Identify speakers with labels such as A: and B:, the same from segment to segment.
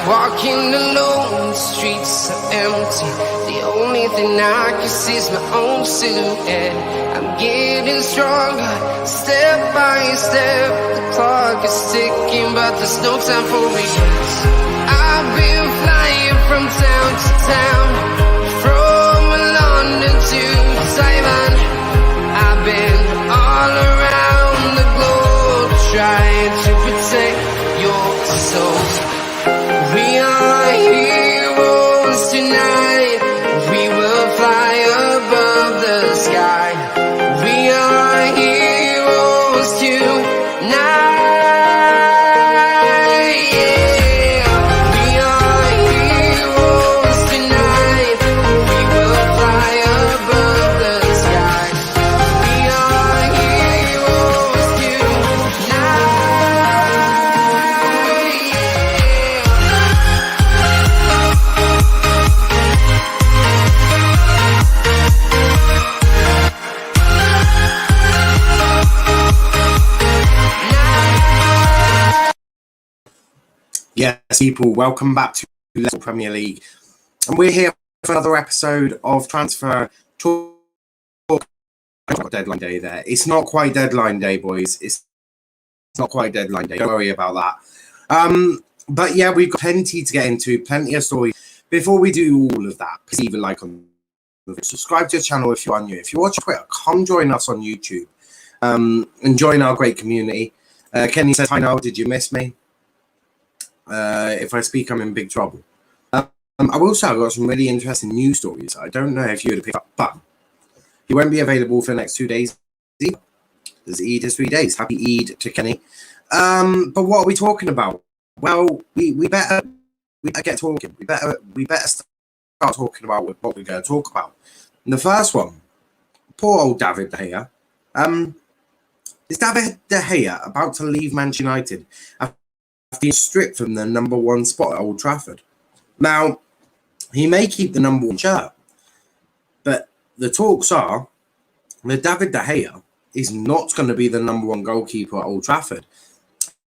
A: Walking alone, the streets are empty. The only thing I can see is my own silhouette. I'm getting stronger, step by step. The clock is ticking, but there's no time for regrets. I've been flying from town to town, from London to Taiwan. I've been all around the globe, trying to protect your soul. We are heroes tonight. We will fly above the sky. We are heroes tonight. Yeah. We are heroes tonight. We will fly above the sky. We are heroes tonight.
B: Yes, people, welcome back to the Premier League. And we're here for another episode of Transfer Talk. Deadline day there. It's not quite deadline day, boys. It's not quite deadline day. Don't worry about that. But yeah, we've got plenty to get into, plenty of stories. Before we do all of that, please leave a like on the video. Subscribe to the channel if you are new. If you watch Twitter, come join us on YouTube and join our great community. Kenny says, hi, Noel, did you miss me? If I speak, I'm in big trouble. I will say I've got some really interesting news stories. I don't know if you would have picked up, but he won't be available for the next 2 days. There's Eid is 3 days. Happy Eid to Kenny. But what are we talking about? Well, we better get talking. We better start talking about what we're going to talk about. And the first one, poor old David De Gea. Is David De Gea about to leave Manchester United after being stripped from the number one spot at Old Trafford? Now, he may keep the number one shirt, but the talks are that David De Gea is not going to be the number one goalkeeper at Old Trafford.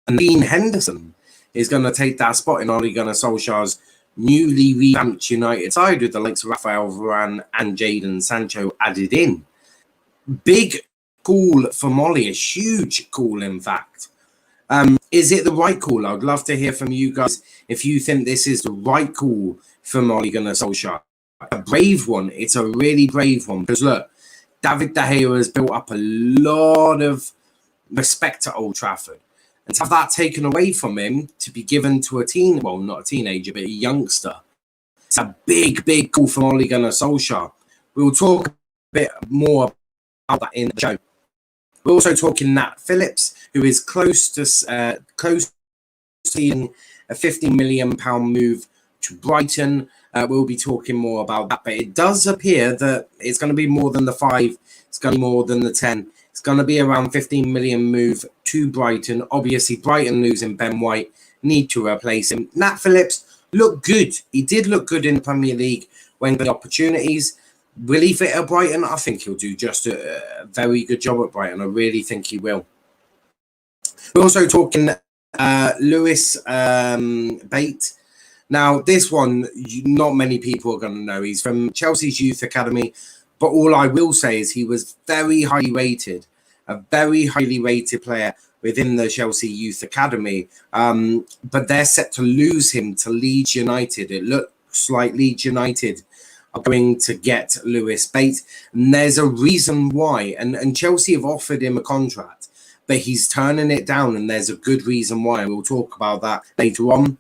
B: And Dean Henderson is going to take that spot in Ole Gunnar Solskjaer's newly revamped United side with the likes of Rafael Varane and Jadon Sancho added in. Big call for Molly, a huge call, in fact. Is it the right call? I'd love to hear from you guys if you think this is the right call for Ole Gunnar Solskjaer. A brave one. It's a really brave one. Because look, David De Gea has built up a lot of respect at Old Trafford. And to have that taken away from him to be given to not a teenager, but a youngster. It's a big, big call for Ole Gunnar Solskjaer. We'll talk a bit more about that in the show. We're also talking Nat Phillips, who is close to seeing a £50 million move to Brighton. We'll be talking more about that, but it does appear that it's going to be more than the 5. It's going to be more than the 10. It's going to be around 15 million move to Brighton. Obviously, Brighton losing Ben White, need to replace him. Nat Phillips looked good. He did look good in the Premier League when given opportunities. Will he fit at Brighton? I think he'll do just a very good job at Brighton. I really think he will. We're also talking Lewis Bate. Now, this one, not many people are going to know. He's from Chelsea's Youth Academy. But all I will say is he was very highly rated, a very highly rated player within the Chelsea Youth Academy. But they're set to lose him to Leeds United. It looks like Leeds United are going to get Lewis Bate. And there's a reason why. And Chelsea have offered him a contract, but he's turning it down. And there's a good reason why. We'll talk about that later on.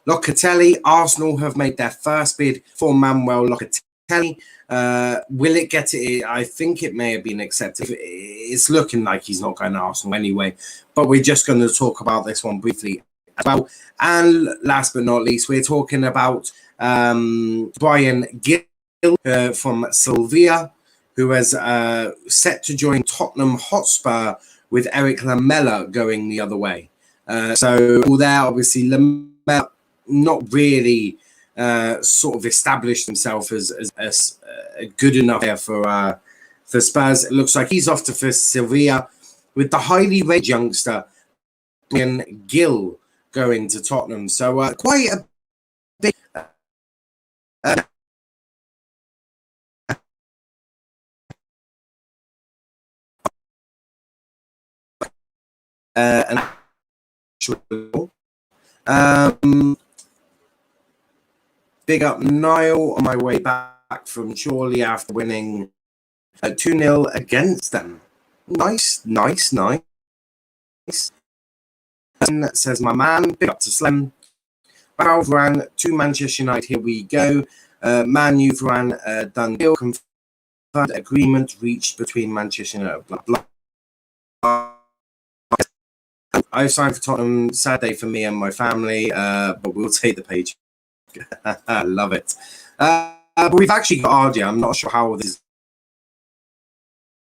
B: Locatelli, Arsenal have made their first bid for Manuel Locatelli. Will it get it? I think it may have been accepted. It's looking like he's not going to Arsenal anyway. But we're just going to talk about this one briefly as well. And last but not least, we're talking about Bryan Gil from Sevilla, who has set to join Tottenham Hotspur with Eric Lamela going the other way. So all there, obviously, Lamela not really sort of established himself as good enough there for Spurs. It looks like he's off to for Sevilla with the highly rated youngster Bryan Gil going to Tottenham. So quite a an actual. Big up Niall on my way back from Chorley after winning 2-0 against them. Nice. And says my man, big up to Slim. Valve ran to Manchester United, here we go. Man U ran done deal, confirmed agreement reached between Manchester United, blah, blah. I've signed for Tottenham, sad day for me and my family, but we'll take the page. I love it. But we've actually got RJ. I'm not sure how this is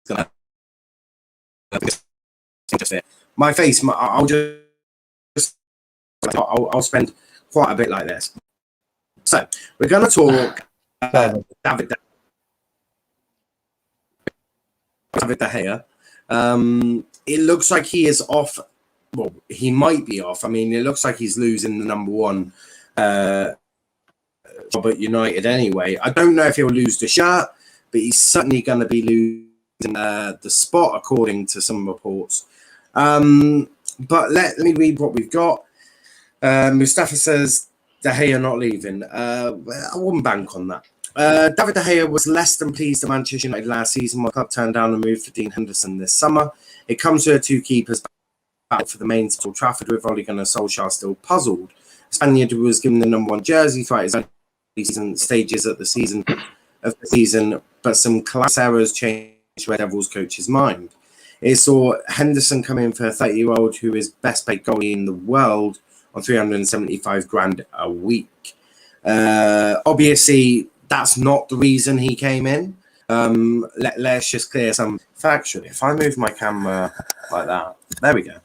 B: going to fit. My face, I'll spend quite a bit like this. So we're going to talk David De Gea. It looks like he is off. Well, he might be off. I mean, it looks like he's losing the number one job at United anyway. I don't know if he'll lose the shirt, but he's certainly going to be losing the spot, according to some reports. But let me read what we've got. Mustafa says De Gea not leaving. I wouldn't bank on that. David De Gea was less than pleased at Manchester United last season when the club turned down a move for Dean Henderson this summer. It comes to two keepers battle for the main Old Trafford, with Ole Gunnar Solskjaer still puzzled. Spaniard was given the number one jersey throughout his early season stages of the season, but some class errors changed Red Devils coach's mind. It saw Henderson come in for a 30-year-old who is best paid goalie in the world on 375 grand a week. Obviously, that's not the reason he came in. Let's just clear some factually. If I move my camera like that, there we go.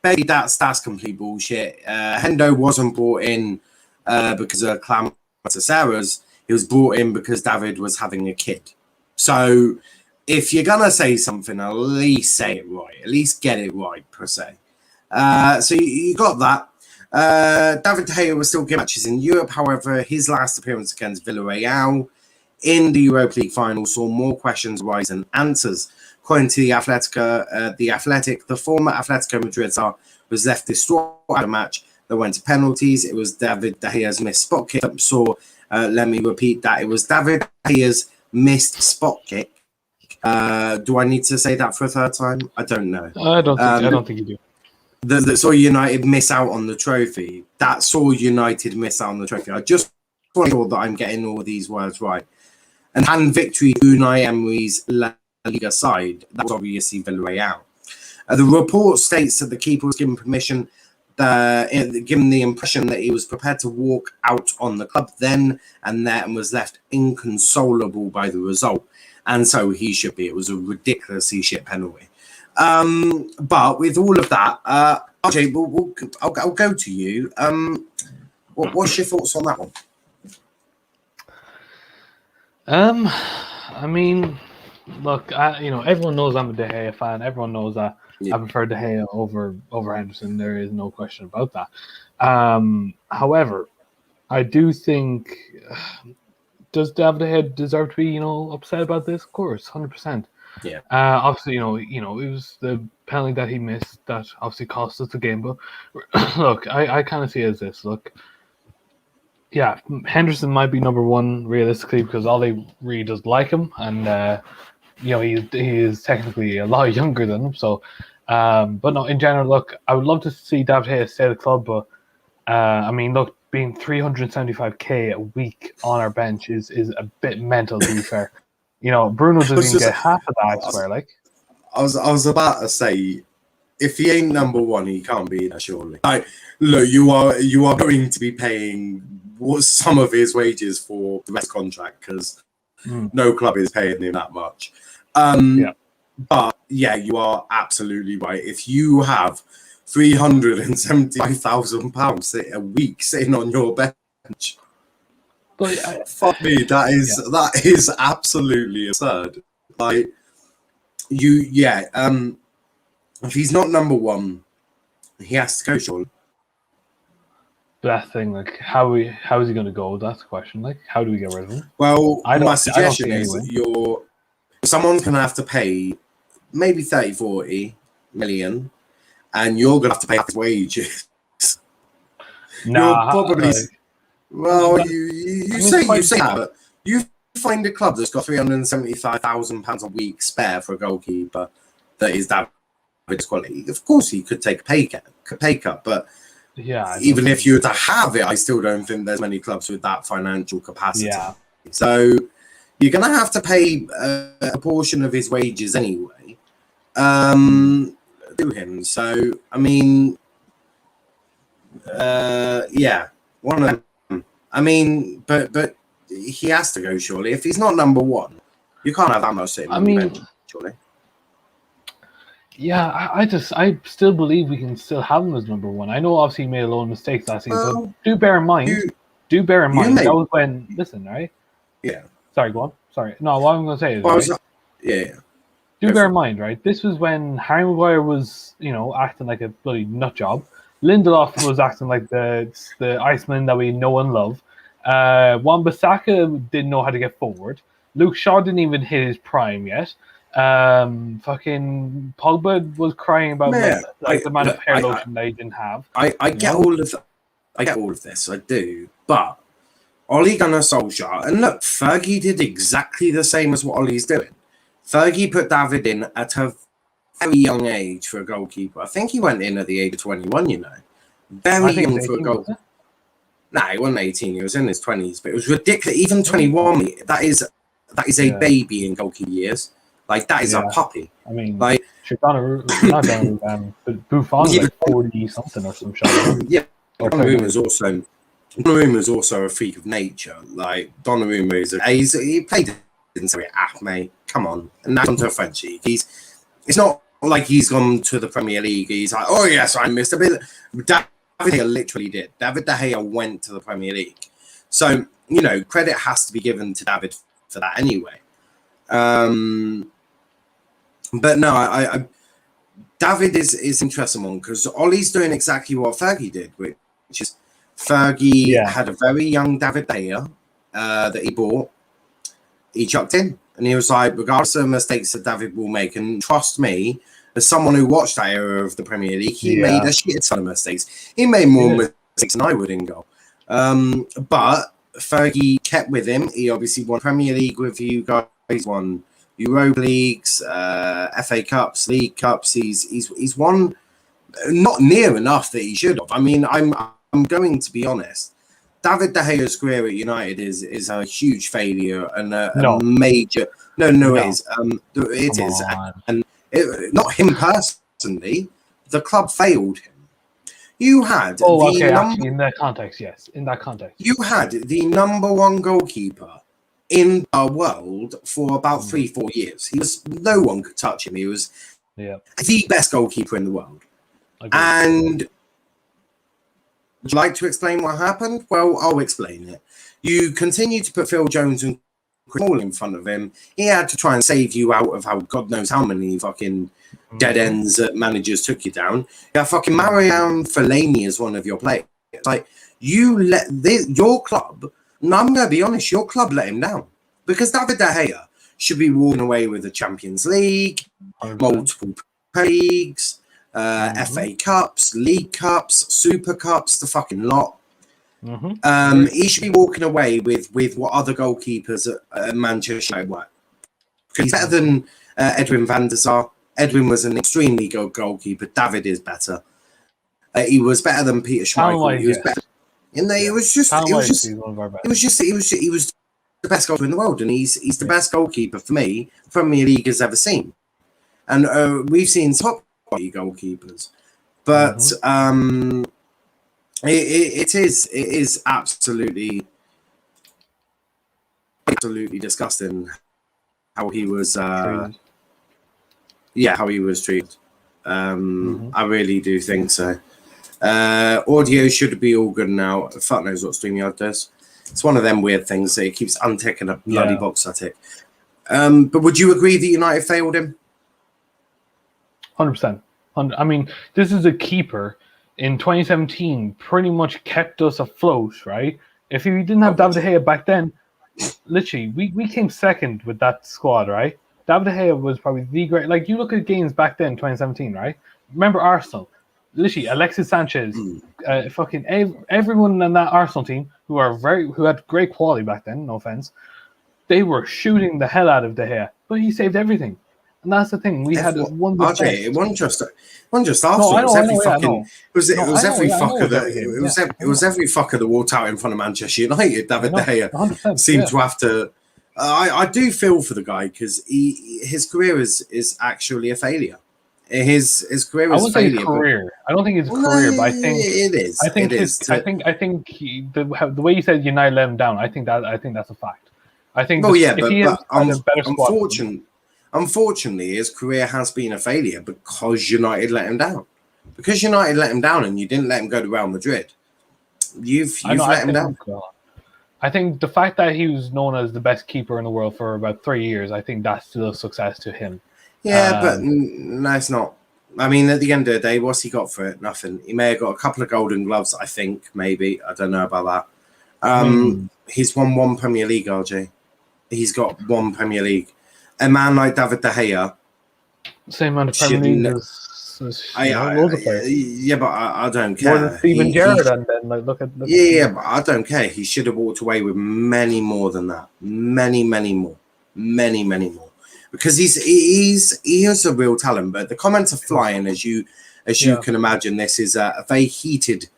B: Maybe that's complete bullshit. Hendo wasn't brought in because of calamitous errors. He was brought in because David was having a kid. So if you're gonna say something, at least say it right. At least get it right, per se. So you got that. David De Gea was still getting matches in Europe. However, his last appearance against Villarreal in the Europa League final saw more questions rise than answers. According to the Athletic, the former Atletico Madrid star was left distraught at a match that went to penalties. It was David De Gea's missed spot kick. Let me repeat that. It was David De Gea's missed spot kick. Do I need to say that for a third time? I don't know.
C: I don't think you do.
B: That saw United miss out on the trophy. That saw United miss out on the trophy. I just want to make sure that I'm getting all these words right. And hand victory to Unai Emery's La Liga side. That was obviously Villarreal. The report states that the keeper was given permission, given the impression that he was prepared to walk out on the club then and there, and was left inconsolable by the result. And so he should be. It was a ridiculously shit penalty. But with all of that, RJ, I'll go to you. What's your thoughts on that one?
C: I mean, look, everyone knows I'm a De Gea fan. Everyone knows that I prefer De Gea over Henderson. There is no question about that. However, I do think, does David De Gea deserve to be, upset about this? Of course, 100%.
B: Yeah.
C: Obviously, it was the penalty that he missed that obviously cost us the game. But look, I kind of see it as this. Look, yeah, Henderson might be number one realistically because Ole really does like him, and he is technically a lot younger than him. So, but no, in general, look, I would love to see David Gea stay at the club, but I mean, look, being 375k a week on our bench is a bit mental, to be fair. Bruno doesn't even get half of that, I swear.
B: I was about to say, if he ain't number one, he can't be there, surely. Look, you are going to be paying some of his wages for the rest of the contract because no club is paying him that much. But yeah, you are absolutely right. If you have £375,000 a week sitting on your bench, but fuck me, that is absolutely absurd. If he's not number one, he has to go, surely.
C: That thing, how is he going to go? That's the question. How do we get rid of him?
B: Well, my suggestion is someone's going to have to pay maybe 30-40 million, and you're going to have to pay his wages.
C: Nah,
B: You're probably
C: like,
B: well.
C: I
B: You
C: mean,
B: say
C: quite-
B: that, but you find a club that's got £375,000 a week spare for a goalkeeper that is David's quality. Of course, he could take a pay cut, but
C: yeah,
B: even if you were to have it, I still don't think there's many clubs with that financial capacity.
C: Yeah.
B: So you're going to have to pay a portion of his wages anyway to him. So, I mean, yeah, one of them. I mean, but he has to go, surely. If he's not number one, you can't have that much sitting on the bench, surely.
C: Yeah, I still believe we can still have him as number one. I know obviously he made a lot of mistakes last season, but do bear in mind that was when, listen, right?
B: Yeah.
C: Sorry, go on. Sorry. No, what I'm going to say is,
B: yeah.
C: Do bear in mind, right? This was when Harry Maguire was, acting like a bloody nut job. Lindelof was acting like the Iceman that we know and love. Wan-Bissaka didn't know how to get forward. Luke Shaw didn't even hit his prime yet. Fucking Pogba was crying about the amount of hair lotion that he didn't have.
B: I get all of this, I do, but Ole Gunnar Solskjaer, and look, Fergie did exactly the same as what Ole's doing. Fergie put David in at a very young age for a goalkeeper. I think he went in at the age of 21, Very young for a goalkeeper. No, he wasn't 18. He was in his 20s, but it was ridiculous. Even 21, that is a baby in goalkeeper years. Like, that is a puppy.
C: I mean,
B: like,
C: not Donnarumma, but Buffon's like 40-something or some shit.
B: Yeah, Donnarumma is also a freak of nature. Like, Donnarumma he played in Serie A, mate. Come on. And now onto a French league. It's not like he's gone to the Premier League. He's like, oh, yes, I missed a bit. David De Gea literally did. David De Gea went to the Premier League. So, credit has to be given to David for that anyway. But no, David is interesting one because Ollie's doing exactly what Fergie did, which is Fergie had a very young David De Gea that he bought. He chucked in, and he was like, regardless of the mistakes that David will make, and trust me, as someone who watched that era of the Premier League, he made a shit ton of mistakes. He made more mistakes than I would in goal. But Fergie kept with him. He obviously won Premier League with you guys, won Europa Leagues, FA Cups, League Cups. He's won not near enough that he should have. I mean, I'm going to be honest. David De Gea's career at United is a huge failure and a major. No, it is. It is, and not him personally. The club failed him. You had
C: actually, in that context, yes. In that context,
B: you had the number one goalkeeper in the world for about 3-4 years. No one could touch him. He was the best goalkeeper in the world. And would you like to explain what happened? Well, I'll explain it. You continue to put Phil Jones and Chris Smalling in front of him. He had to try and save you out of how God knows how many fucking dead ends that managers took you down. Yeah, fucking Marianne Fellaini is one of your players. Like, you let your club, and I'm going to be honest, your club let him down. Because David De Gea should be walking away with the Champions League, multiple leagues, FA Cups, League Cups, Super Cups, the fucking lot. He should be walking away with what other goalkeepers at Manchester United were. He's better than Edwin van der Sar. Edwin was an extremely good goalkeeper. David is better. He was better than Peter Schmeichel. He was better. He was the best goalkeeper in the world, and he's the best goalkeeper for me Premier League has ever seen. And we've seen top quality goalkeepers, but it is absolutely disgusting how he was how he was treated. I really do think so. Audio should be all good now. Fuck knows what StreamYard does. It's one of them weird things that it keeps unticking a bloody box I tick. But would you agree that United failed him?
C: 100%. I mean, this is a keeper in 2017 pretty much kept us afloat, right? If we didn't have David De Gea back then, literally, we came second with that squad, right? David De Gea was probably the great. Like, you look at games back then, 2017, right? Remember Arsenal? literally Alexis Sanchez, fucking everyone in that Arsenal team who had great quality back then. No offense, they were shooting the hell out of De Gea, but he saved everything, and that's the thing. We had one.
B: RJ, it wasn't just Arsenal.
C: No, I know,
B: it was
C: I
B: every
C: know,
B: fucking. It was every fucker that
C: everything.
B: it was every fucker that walked out in front of Manchester United. David De Gea
C: 100%,
B: seemed to have to. I do feel for the guy because his career is actually a failure. His career is a failure.
C: Career. I don't think it's a career, but I think
B: it is.
C: I think
B: it is.
C: I think the way you said United let him down. I think that's a fact. I think.
B: Well, yeah,
C: if he had a better squad,
B: unfortunately, his career has been a failure because United let him down. Because United let him down, and you didn't let him go to Real Madrid. You've let him down.
C: I think the fact that he was known as the best keeper in the world for about 3 years, I think that's still a success to him.
B: Yeah, but no, it's not. I mean, at the end of the day, what's he got for it? Nothing. He may have got a couple of golden gloves, I think, maybe. I don't know about that. He's won one Premier League, RJ. He's got one Premier League. A man like David De Gea.
C: Same amount of Premier League as loads of players.
B: Yeah, but I don't care.
C: More than Steven Gerrard, and then look at
B: but I don't care. He should have walked away with many more than that. Many more. Because he is a real talent. But the comments are flying, as you can imagine. This is a very heated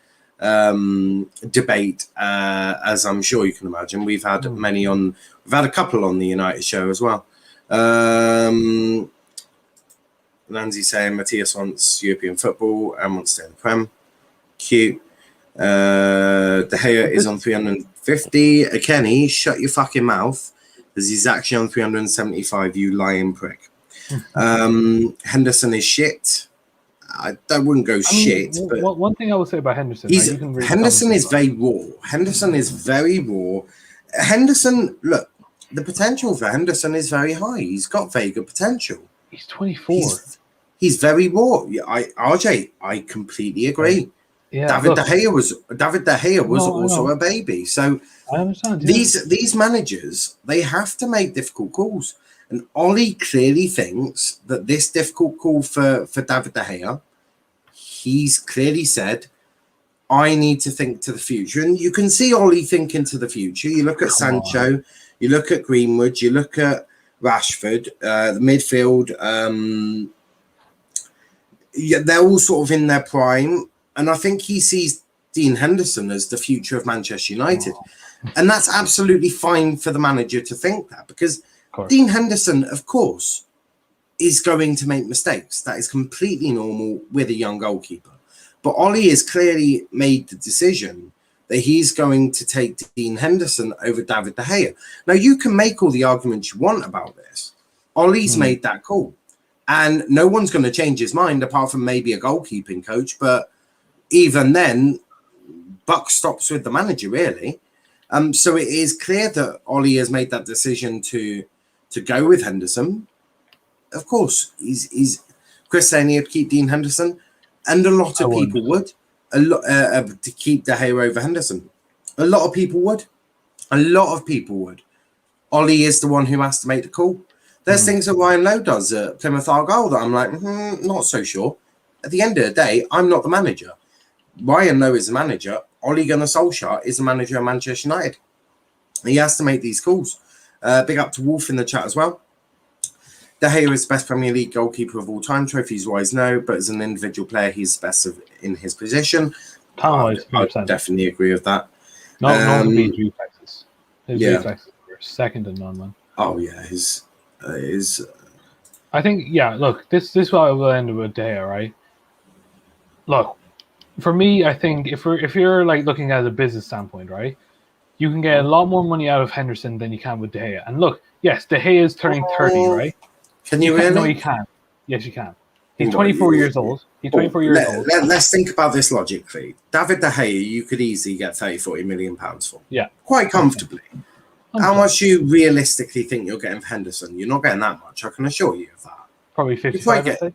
B: debate, as I'm sure you can imagine. We've had we've had a couple on the United show as well. Lanzi saying Matthias wants European football and wants to stay in the Prem. Cute. De Gea is on 350. Kenny, shut your fucking mouth, because he's actually on 375, you lying prick. Henderson is shit. I wouldn't go shit. But
C: one thing I would say about Henderson,
B: Henderson is very raw. Henderson is very raw. Henderson, look, the potential for Henderson is very high. He's got very good potential.
C: He's 24.
B: He's very raw. RJ, I completely agree.
C: Yeah,
B: David De Gea was also a baby. So
C: I understand. Yeah.
B: These managers, they have to make difficult calls. And Ollie clearly thinks that this difficult call for David De Gea, he's clearly said, I need to think to the future. And you can see Ollie thinking to the future. You look at Sancho, you look at Greenwood, you look at Rashford, the midfield. They're all sort of in their prime. And I think he sees Dean Henderson as the future of Manchester United. And that's absolutely fine for the manager to think that, because Dean Henderson, of course, is going to make mistakes. That is completely normal with a young goalkeeper. But Ollie has clearly made the decision that he's going to take Dean Henderson over David De Gea. Now, you can make all the arguments you want about this. Ollie's made that call. And no one's going to change his mind apart from maybe a goalkeeping coach. But even then, buck stops with the manager, really. So it is clear that Ollie has made that decision to go with Henderson. Of course, he's Chris saying he'd keep Dean Henderson, and a lot of people would. To keep De Gea over Henderson. A lot of people would. Ollie is the one who has to make the call. There's things that Ryan Lowe does at Plymouth Argyle that I'm like, not so sure. At the end of the day, I'm not the manager. Ryan Lowe is the manager. Ole Gunnar Solskjaer is the manager of Manchester United. He has to make these calls. Big up to Wolf in the chat as well. De Gea is the best Premier League goalkeeper of all time. Trophies-wise, no. But as an individual player, he's the best in his position. I definitely agree with that.
C: No one beat reflexes. His reflexes were second and none, man.
B: Oh, yeah.
C: I think, look, this is what I will end with De Gea, right? Look, for me, I think if you're like looking at a business standpoint, right, you can get a lot more money out of Henderson than you can with De Gea. And look, yes, De Gea is turning 30, right?
B: Can you really?
C: No, you can. Yes, you can. He's 24 years old. He's 24 years old.
B: Let's think about this logically. David De Gea, you could easily get 30-40 million pounds for.
C: Yeah.
B: Quite comfortably. How much do you realistically think you're getting for Henderson? You're not getting that much, I can assure you of that.
C: Probably 55, I'd say.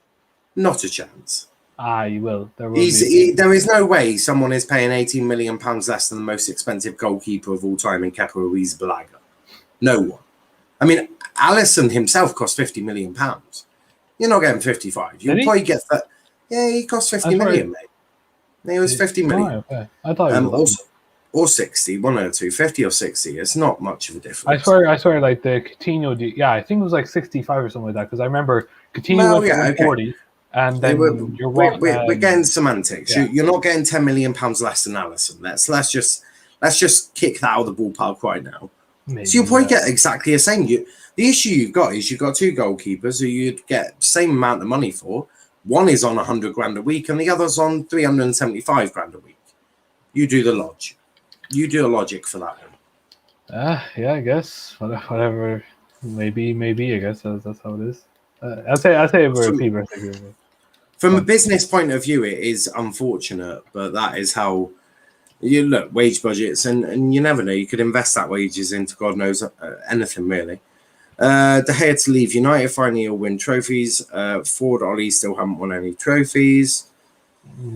B: Not a chance.
C: You will. There
B: is no way someone is paying £18 million less than the most expensive goalkeeper of all time in Kepa Arrizabalaga. No one. I mean, Alisson himself cost £50 million. You're not getting 55. You'll probably get that. Yeah, he cost 50 million, mate. It was 50 million.
C: Okay. I thought it was 11.
B: Or 60, one or two, 50 or 60. It's not much of a difference.
C: I swear, like the Coutinho deal. Yeah, I think it was like 65 or something like that. Because I remember Coutinho went for 140, and then
B: we're getting semantics.
C: Yeah.
B: You're not getting £10 million less than Alisson. Let's just kick that out of the ballpark right now.
C: Maybe,
B: so you'll probably get exactly the same. The issue you've got is you've got two goalkeepers who you'd get the same amount of money for. One is on 100 grand a week, and the other's on 375 grand a week. You do the logic. You do a logic for that one.
C: Yeah, I guess whatever. Maybe. I guess that's how it is. I'd say we're people.
B: From a business point of view, it is unfortunate, but that is how you look. Wage budgets, and you never know. You could invest that wages into God knows anything really. De Gea to leave United. Finally, he'll win trophies. Ford, Ollie still haven't won any trophies.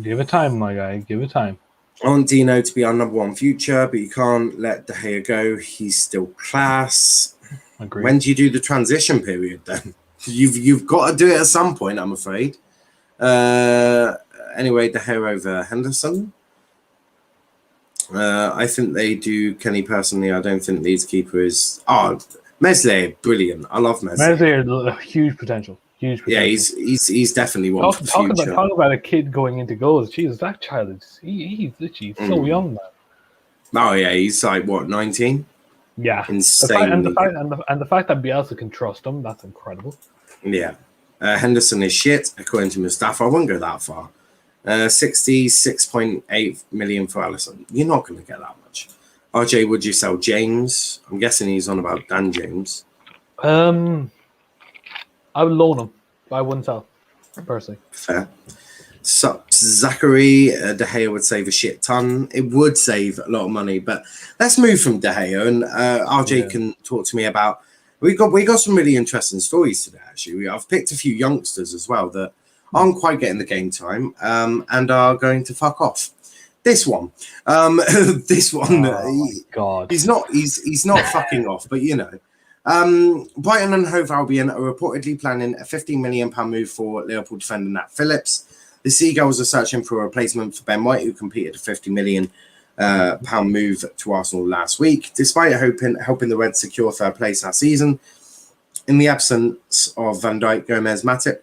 C: Give it time, my guy. Give it time.
B: I want Dino to be our number one future, but you can't let De Gea go. He's still class.
C: Agreed.
B: When do you do the transition period then? You've got to do it at some point, I'm afraid. Anyway, De Gea over Henderson. I think they do Kenny personally. I don't think Leeds keeper is... Meslier, brilliant. I love Meslier.
C: Meslier, huge potential.
B: Yeah, he's definitely one for the future.
C: Talk about a kid going into goals. Jesus, that child is he's literally so young, man.
B: Oh yeah, he's like what, 19?
C: Yeah,
B: insane.
C: And the fact that Bielsa can trust him, that's incredible.
B: Yeah, Henderson is shit according to Mustafa. I won't go that far. 66.8 million for Alisson. You're not going to get that much. RJ, would you sell James? I'm guessing he's on about Dan James.
C: I would loan him, but I wouldn't sell, personally.
B: Fair. Zachary, De Gea would save a shit ton. It would save a lot of money, but let's move from De Gea, and RJ can talk to me about... We got some really interesting stories today, actually. I've picked a few youngsters as well that aren't quite getting the game time and are going to fuck off. This one.
C: God.
B: He's not fucking off, but you know. Brighton and Hove Albion are reportedly planning a £15 million move for Liverpool defender Nat Phillips. The Seagulls are searching for a replacement for Ben White, who completed a £50 million move to Arsenal last week. Despite helping the Reds secure third place last season, in the absence of Van Dijk, Gomez, Matip,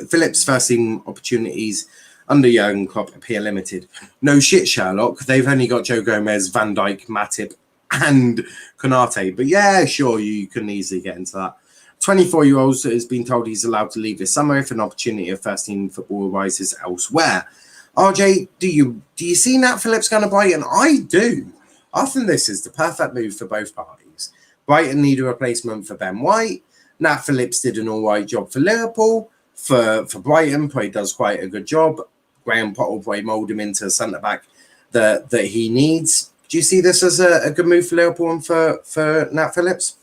B: Phillips' first team opportunities under Jurgen Klopp appear limited. No shit, Sherlock. They've only got Joe Gomez, Van Dijk, Matip, and Konate. But yeah, sure, you can easily get into that. 24-year-old has been told he's allowed to leave this summer if an opportunity of first-team football arises elsewhere. RJ, do you see Nat Phillips going to Brighton? I do. I think this is the perfect move for both parties. Brighton need a replacement for Ben White. Nat Phillips did an all right job for Liverpool. For Brighton, probably does quite a good job. Graham Potter will probably mould him into a centre-back that he needs. Do you see this as a good move for Liverpool and for Nat Phillips?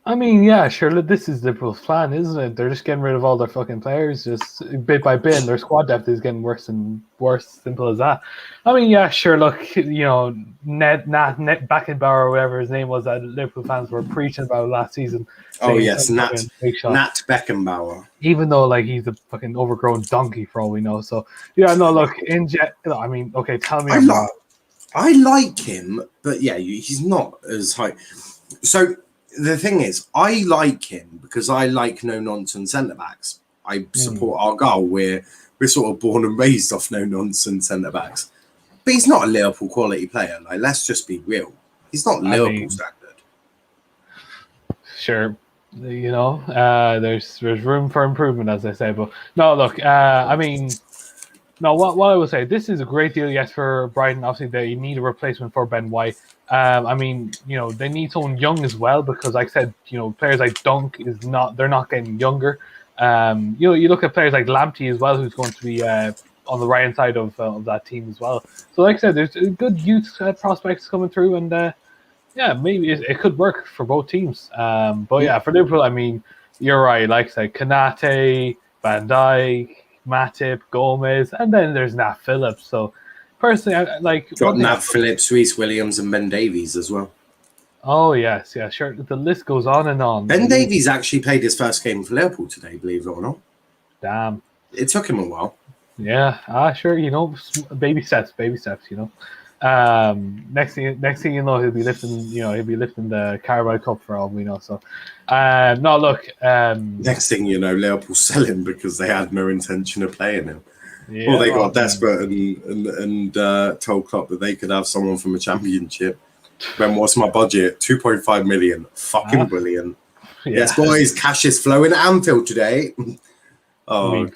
C: I mean, yeah, sure. This is Liverpool's plan, isn't it? They're just getting rid of all their fucking players, just bit by bit, and their squad depth is getting worse and worse. Simple as that. I mean, yeah, sure. Look, you know, Nat Beckenbauer, or whatever his name was, that Liverpool fans were preaching about last season.
B: Oh yes, Nat Beckenbauer.
C: Even though like he's a fucking overgrown donkey for all we know. So yeah, no, look, I mean, okay, tell me.
B: I like him, but yeah, he's not as high. So. The thing is, I like him because I like no-nonsense centre-backs. I support our goal. We're sort of born and raised off no-nonsense centre-backs. But he's not a Liverpool quality player. Like, let's just be real. He's not Liverpool standard.
C: Sure. You know, there's room for improvement, as they say. But no, look, I mean... No, what I will say, this is a great deal, yes, for Brighton. Obviously, they need a replacement for Ben White. I mean, you know, they need someone young as well because, like I said, you know, players like Dunk they're not getting younger. You know, you look at players like Lamptey as well, who's going to be on the right hand side of that team as well. So, like I said, there's good youth prospects coming through, and yeah, maybe it could work for both teams. But yeah, for Liverpool, I mean, you're right. Like I said, Konate, Van Dijk, Matip, Gomez, and then there's Nat Phillips. So personally, I like
B: got Nat Phillips, Reece Williams, and Ben Davies as well.
C: Oh yes, yeah, sure. The list goes on and on.
B: Ben Davies actually played his first game for Liverpool today, believe it or not.
C: Damn,
B: it took him a while.
C: Yeah, sure. Baby steps, Next thing you know, he'll be lifting the Carabao Cup for all we know. So, no, look.
B: Next thing you know, Liverpool sell him because they had no intention of playing him.
C: Yeah,
B: Or they got desperate and told Klopp that they could have someone from a championship. When what's my budget? 2.5 million. Fucking brilliant.
C: Yeah.
B: Yes, boys, cash is flowing at Anfield today. Oh,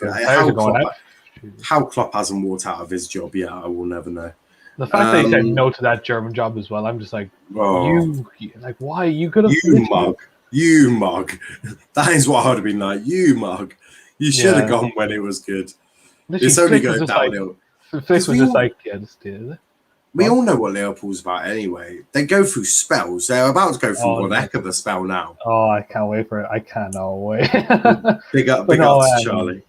B: how Klopp hasn't walked out of his job yet, I will never know.
C: The fact that he said no to that German job as well, I'm just like, why? You could have.
B: You mug. That is what I would have been like. You mug. You should have gone when it was good. It's only going downhill.
C: Flick was just like, just did it.
B: We all know what Liverpool's about anyway. They go through spells. They're about to go through one heck of a spell now.
C: Oh, I can't wait for it. I cannot wait.
B: Big up to Charlie.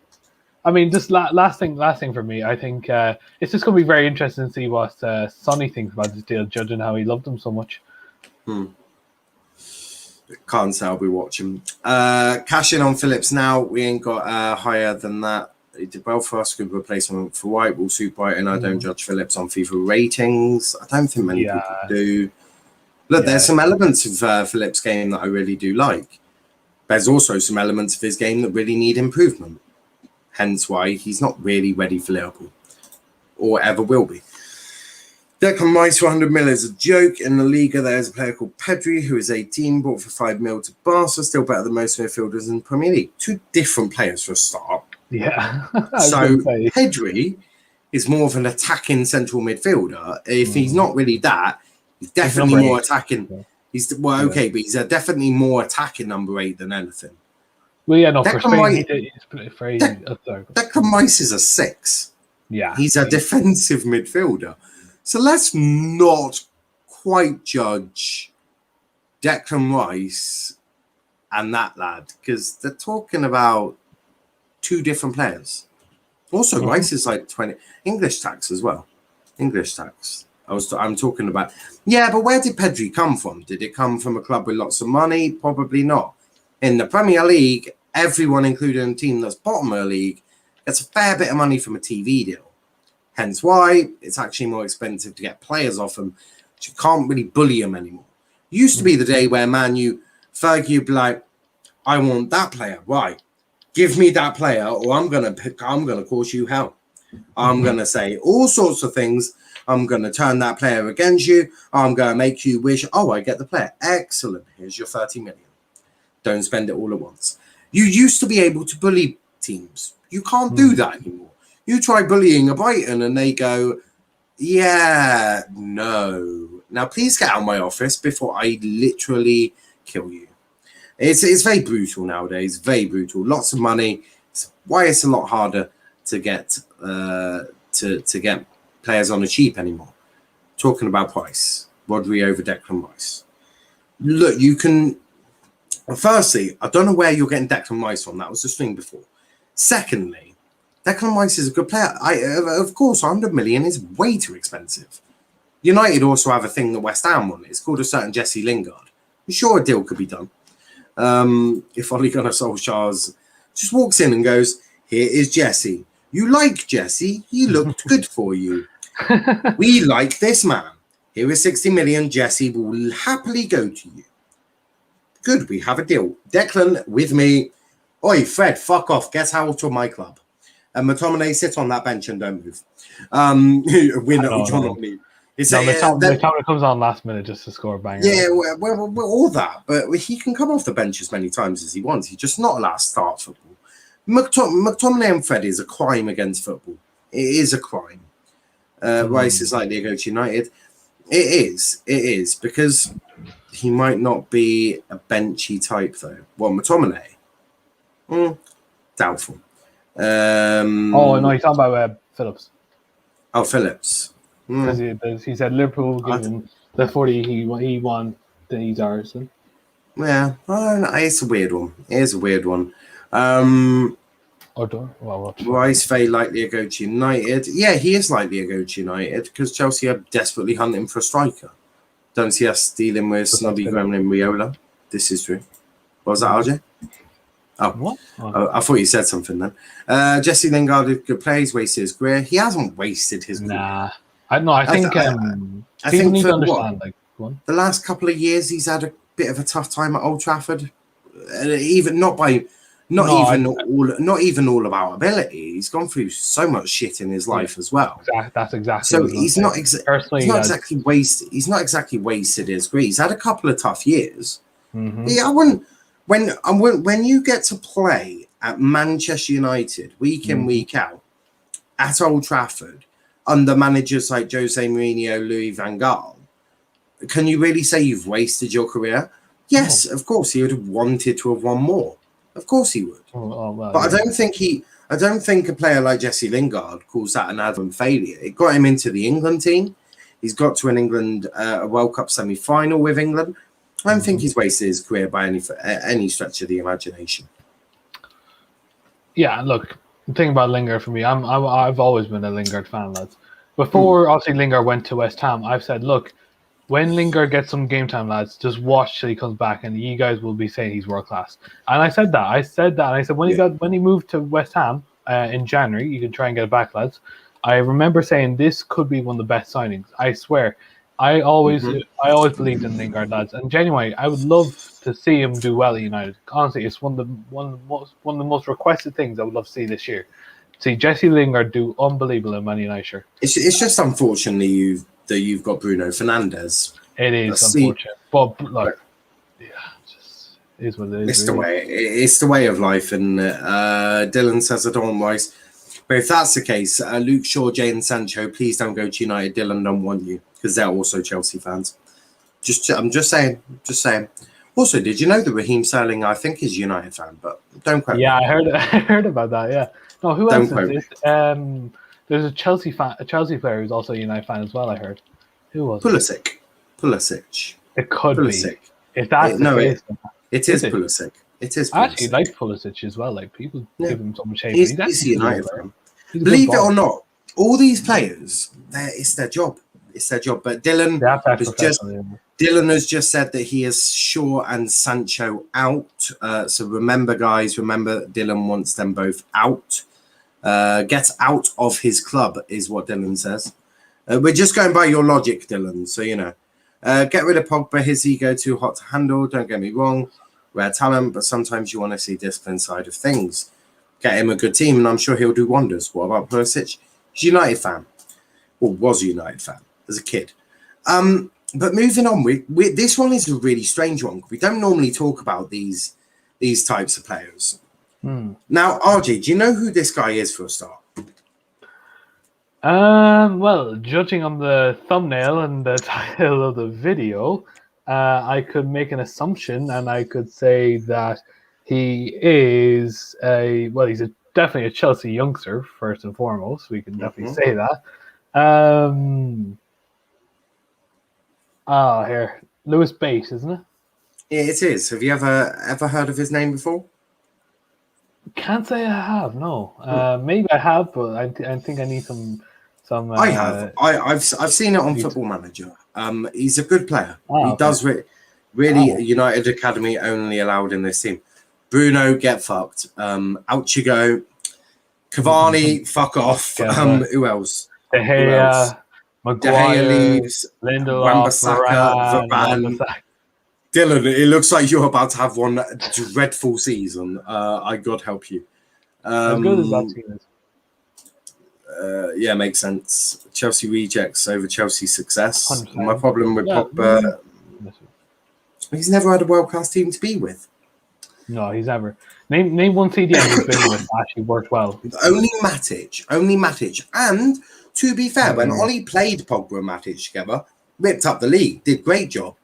C: I mean, just last thing for me. I think it's just going to be very interesting to see what Sonny thinks about this deal, judging how he loved him so much.
B: Can't say I'll be watching. Cash in on Phillips now. We ain't got higher than that. It did well for us. Good replacement for White. Will suit Brighton. I don't judge Phillips on FIFA ratings. I don't think many people do. Look, there's some elements of Phillips' game that I really do like. There's also some elements of his game that really need improvement. Hence why he's not really ready for Liverpool. Or ever will be. Declan Rice for 100 mil is a joke. In the Liga, there's a player called Pedri, who is 18, bought for 5 mil to Barca, still better than most midfielders in the Premier League. Two different players for a start.
C: Yeah.
B: So Pedri is more of an attacking central midfielder. If he's not really that, he's definitely more attacking. Yeah. He's but he's definitely more attacking number 8 than anything.
C: Well, yeah, no, for Spain,
B: Declan Rice is a 6.
C: Yeah.
B: He's a defensive midfielder. So let's not quite judge Declan Rice and that lad, because they're talking about 2 different players. Also, Rice is like 20 English tax as well. English tax. I'm talking about. Yeah, but where did Pedri come from? Did it come from a club with lots of money? Probably not. In the Premier League, everyone, including a team that's bottom of the league, gets a fair bit of money from a TV deal. Hence why it's actually more expensive to get players off them. You can't really bully them anymore. Used to be the day where Fergie would be like, I want that player. Right. Give me that player or I'm gonna cause you hell. I'm gonna say all sorts of things. I'm gonna turn that player against you. I'm gonna make you wish, I get the player. Excellent. Here's your 30 million. Don't spend it all at once. You used to be able to bully teams. You can't do that anymore. You try bullying a Brighton and they go, yeah, no. Now, please get out of my office before I literally kill you. It's very brutal nowadays, very brutal. Lots of money. It's why it's a lot harder to get to get players on the cheap anymore. Talking about price, Rodri over Declan Rice. Look, you can. Firstly, I don't know where you're getting Declan Rice from. That was the thing before. Secondly, Declan Rice is a good player. Of course, 100 million is way too expensive. United also have a thing that West Ham want. It's called a certain Jesse Lingard. I'm sure a deal could be done. If Ole Gunnar Solskjaer just walks in and goes, here is Jesse. You like Jesse? He looked good for you. We like this man. Here is 60 million. Jesse will happily go to you. Good, we have a deal. Declan, with me. Oi, Fred, fuck off. Get out of my club. And McTominay, sit on that bench and don't move. McTominay
C: comes on last minute just to score a banger.
B: Yeah, well, all that. But he can come off the bench as many times as he wants. He's just not allowed to start football. McTominay and Fred is a crime against football. It is a crime. Rice is likely to go to United. It is. Because he might not be a benchy type, though. Well, McTominay? Doubtful.
C: No, he's talking about Phillips.
B: Oh, Phillips.
C: Because he said Liverpool give him the 40 he won, then he's ours. Then.
B: Yeah, it's a weird one. Rice very likely to go to United. Yeah, he is likely to go to United because Chelsea are desperately hunting for a striker. Don't see us dealing with snobby gremlin Riola. This is true. What was that, RJ? Oh,
C: What?
B: I thought you said something then. Jesse Lingard, a good player, he's wasted his career. He hasn't wasted his career.
C: Nah. I think
B: I
C: people
B: think
C: need
B: for
C: to understand. Like, one.
B: the last couple of years, he's had a bit of a tough time at Old Trafford. Even not even all about ability. He's gone through so much shit in his life as well.
C: That's exactly.
B: So
C: what I was gonna say. Personally,
B: he's not exactly wasted. He's not exactly wasted his career. He's had a couple of tough years.
C: Mhm.
B: Yeah, I wouldn't. When you get to play at Manchester United week in week out at Old Trafford under managers like Jose Mourinho, Louis van Gaal, can you really say you've wasted your career? Yes, of course he would have wanted to have won more. Of course he would.
C: Well,
B: But I don't think a player like Jesse Lingard calls that an advent failure. It got him into the England team. He's got to an England a World Cup semi-final with England. I don't think he's wasted his career by any stretch of the imagination.
C: Yeah, look, the thing about Lingard for me, I've always been a Lingard fan, lads. Before obviously Lingard went to West Ham, I've said, look, when Lingard gets some game time, lads, just watch till he comes back, and you guys will be saying he's world class. And I said that. And I said when he moved to West Ham in January, you can try and get it back, lads. I remember saying this could be one of the best signings. I swear. I always believed in Lingard, lads, and genuinely, I would love to see him do well at United. Honestly, it's one of the most requested things I would love to see this year. See Jesse Lingard do unbelievable in Man United shirt.
B: It's just unfortunately you've got Bruno Fernandes.
C: It is unfortunate, but look, just is what it is.
B: It's really. It's the way of life, and Dylan says I don't want Rice. But if that's the case, Luke Shaw, Jadon Sancho, please don't go to United. Dylan don't want you because they're also Chelsea fans. I'm just saying. Also, did you know that Raheem Sterling, I think, is a United fan, but don't quote me.
C: I heard about that. Yeah. No, who else is this? There's a Chelsea player who's also a United fan as well. I heard. Who was
B: Pulisic.
C: It could
B: Pulisic.
C: be. If that's the case,
B: it is Pulisic. It is.
C: I actually like Pulisic as well. Like people give him so much hate.
B: He's a United fan. Believe it or not, all these players, it's their job. But Dylan has just said that he is Shaw and Sancho out. So remember, guys, Dylan wants them both out. Get out of his club is what Dylan says. We're just going by your logic, Dylan. So, get rid of Pogba. His ego too hot to handle. Don't get me wrong. Rare talent, but sometimes you want to see discipline side of things. Get him a good team, and I'm sure he'll do wonders. What about Pulisic? He's a United fan. Or was a United fan as a kid. But moving on, this one is a really strange one. We don't normally talk about these types of players. Now, RJ, do you know who this guy is for a start?
C: Well, judging on the thumbnail and the title of the video, I could make an assumption, and I could say that he is he's definitely a Chelsea youngster, first and foremost. We can definitely say that. Here, Lewis Bate, isn't it?
B: Yeah, it is. Have you ever heard of his name before?
C: Can't say I have. No, maybe I have, but I think I need some.
B: I have. I've seen it on Football Manager. He's a good player. He does really. United Academy only allowed in this team. Bruno, get fucked. Out you go. Cavani, fuck off. Who else?
C: De Gea, Maguire,
B: leaves.
C: Lindelof,
B: Varane. Dylan, it looks like you're about to have one dreadful season. God help you.
C: How good is that team?
B: Yeah, makes sense. Chelsea rejects over Chelsea success.
C: 100%.
B: My problem with Pogba, he's never had a world-class team to be with.
C: No, he's never. Name one CDM he's been with that actually worked well.
B: Only Matic. And to be fair, when Ollie played Pogba and Matic together, ripped up the league, did great job.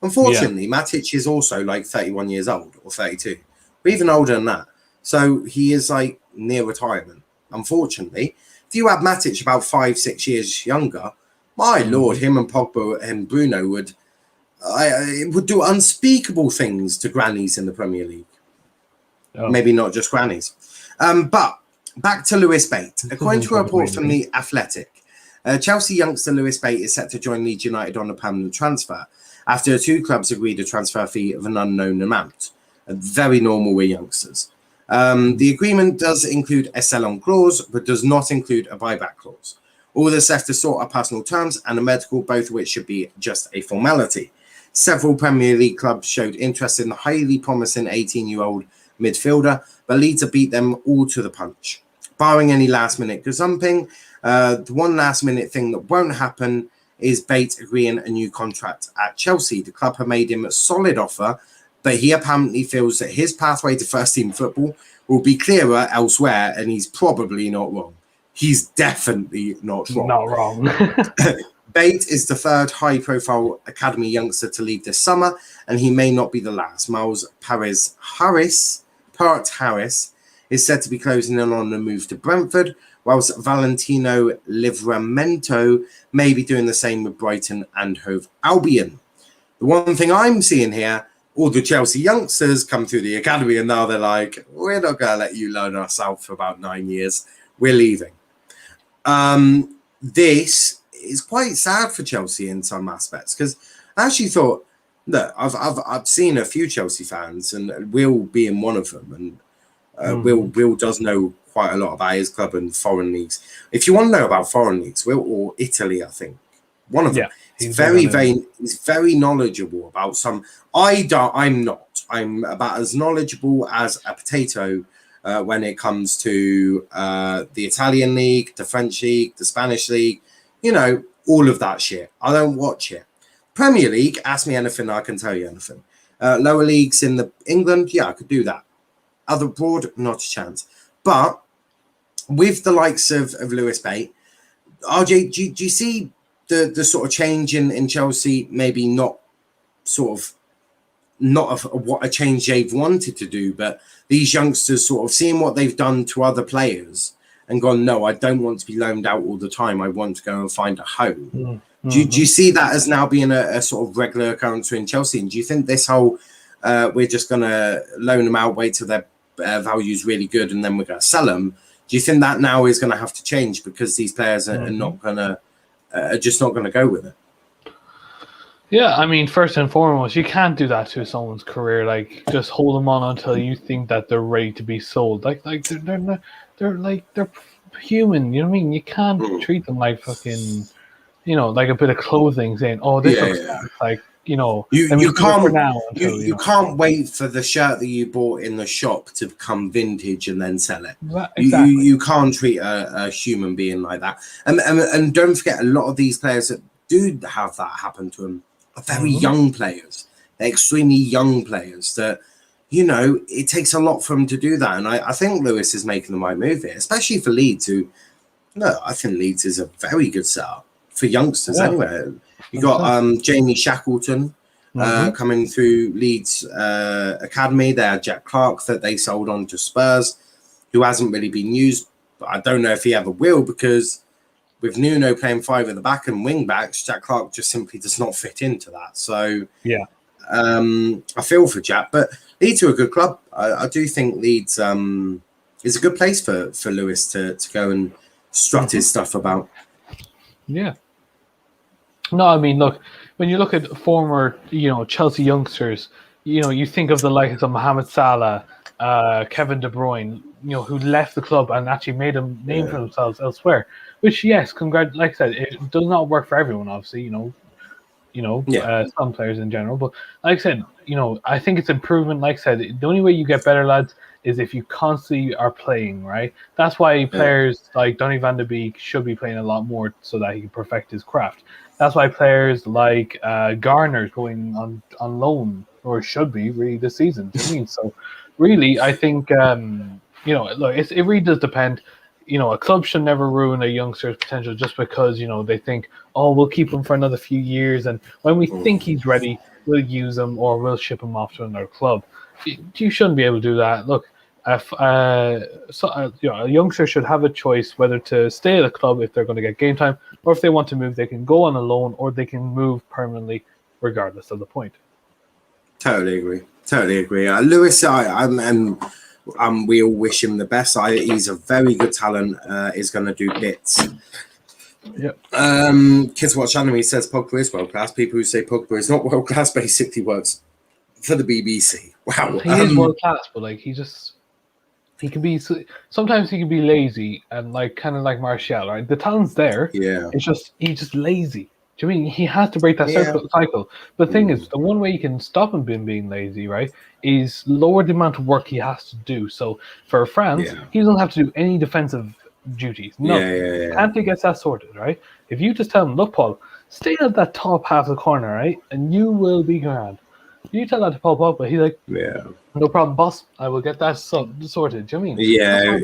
B: Unfortunately, Matic is also like 31 years old or 32, or even older than that. So he is like near retirement. Unfortunately, if you had Matic about 5-6 years younger, my lord, him and Pogba and Bruno would do unspeakable things to grannies in the Premier League. Maybe not just grannies. But back to Lewis Bate. According to a report from The Athletic, Chelsea youngster Lewis Bate is set to join Leeds United on a permanent transfer after the two clubs agreed a transfer fee of an unknown amount. Very normal with youngsters. The agreement does include a sell-on clause, but does not include a buyback clause. All that's left to sort are personal terms and a medical, both of which should be just a formality. Several Premier League clubs showed interest in the highly promising 18-year-old midfielder, but Leeds have beat them all to the punch. Barring any last-minute gazumping, the one last-minute thing that won't happen is Bate agreeing a new contract at Chelsea. The club have made him a solid offer, but he apparently feels that his pathway to first-team football will be clearer elsewhere, and he's probably not wrong. He's definitely not wrong.
C: Not wrong.
B: Bate is the third high-profile academy youngster to leave this summer, and he may not be the last. Miles Harris is said to be closing in on a move to Brentford, whilst Valentino Livramento may be doing the same with Brighton and Hove Albion. The one thing I'm seeing here, all the Chelsea youngsters come through the academy and now they're like, we're not going to let you learn ourselves for about 9 years. We're leaving. This is quite sad for Chelsea in some aspects, because I actually thought, look, I've seen a few Chelsea fans, and Will being one of them, and Will does know quite a lot about his club and foreign leagues. If you want to know about foreign leagues, Will, or Italy, I think one of them. He's very knowledgeable about some. I'm not. I'm about as knowledgeable as a potato when it comes to the Italian league, the French league, the Spanish league. You know, all of that shit. I don't watch it. Premier League, ask me anything, I can tell you anything. Lower leagues in England, yeah, I could do that. Other abroad, not a chance. But with the likes of Lewis Bate, RJ, do you see the sort of change in Chelsea? Maybe not what a change they've wanted to do, but these youngsters sort of seeing what they've done to other players and gone, no, I don't want to be loaned out all the time. I want to go and find a home. Mm-hmm. Do you see that as now being a sort of regular occurrence in Chelsea? And do you think this whole, we're just going to loan them out, wait till their value's really good, and then we're going to sell them? Do you think that now is going to have to change because these players are not going to, just not going to go with it?
C: Yeah, I mean, first and foremost, you can't do that to someone's career. Like, just hold them on until you think that they're ready to be sold. Like they're human. You know what I mean? You can't treat them like fucking, like a bit of clothing, saying, "Oh, this looks nice." Like, you can't wait for the shirt that you bought in the shop to become vintage and then sell it.
B: Exactly. You can't treat a human being like that. And don't forget, a lot of these players that do have that happen to them are very young players. They're extremely young players that, it takes a lot for them to do that. And I think Lewis is making the right move here, especially for Leeds, I think Leeds is a very good setup for youngsters anyway. You got Jamie Shackleton coming through Leeds Academy. They had Jack Clark that they sold on to Spurs, who hasn't really been used. But I don't know if he ever will, because with Nuno playing 5 at the back and wing backs, Jack Clark just simply does not fit into that. So I feel for Jack, but Leeds are a good club. I do think Leeds is a good place for Lewis to go and strut his stuff about.
C: Yeah. No, I mean, look, when you look at former, Chelsea youngsters, you think of the likes of Mohamed Salah, Kevin De Bruyne, who left the club and actually made a name for themselves elsewhere. Which, yes, like I said, it does not work for everyone, obviously, some players in general. But like I said, I think it's improvement. Like I said, the only way you get better, lads, is if you constantly are playing, right? That's why players like Donny van de Beek should be playing a lot more so that he can perfect his craft. That's why players like Garner's going on loan, or should be really this season. Do you know what I mean? So really, I think look, it really does depend. A club should never ruin a youngster's potential just because they think, oh, we'll keep him for another few years, and when we think he's ready, we'll use him or we'll ship him off to another club. You shouldn't be able to do that. Look, a youngster should have a choice whether to stay at a club if they're going to get game time, or if they want to move, they can go on a loan or they can move permanently, regardless of the point.
B: Totally agree. Lewis, we all wish him the best. He's a very good talent. Is going to do bits.
C: Yep.
B: Kids Watch Anime says Pogba is world class. People who say Pogba is not world class basically works for the BBC. Wow.
C: He is world class, but he just. he can be sometimes he can be lazy and like kind of like Martial, right? The talent's there.
B: Yeah.
C: It's just he's just lazy. Do you mean he has to break that
B: Yeah.
C: cycle? But the thing is, the one way you can stop him being lazy, right, is lower the amount of work he has to do. So for France, he doesn't have to do any defensive duties. Nothing.
B: Yeah.
C: Kante gets that sorted, right? If you just tell him, look, Paul, stay at that top half of the corner, right, and you will be grand. You tell that to Paul Pogba, he's like, no problem, boss. I will get that sorted. Do you mean?
B: Yeah.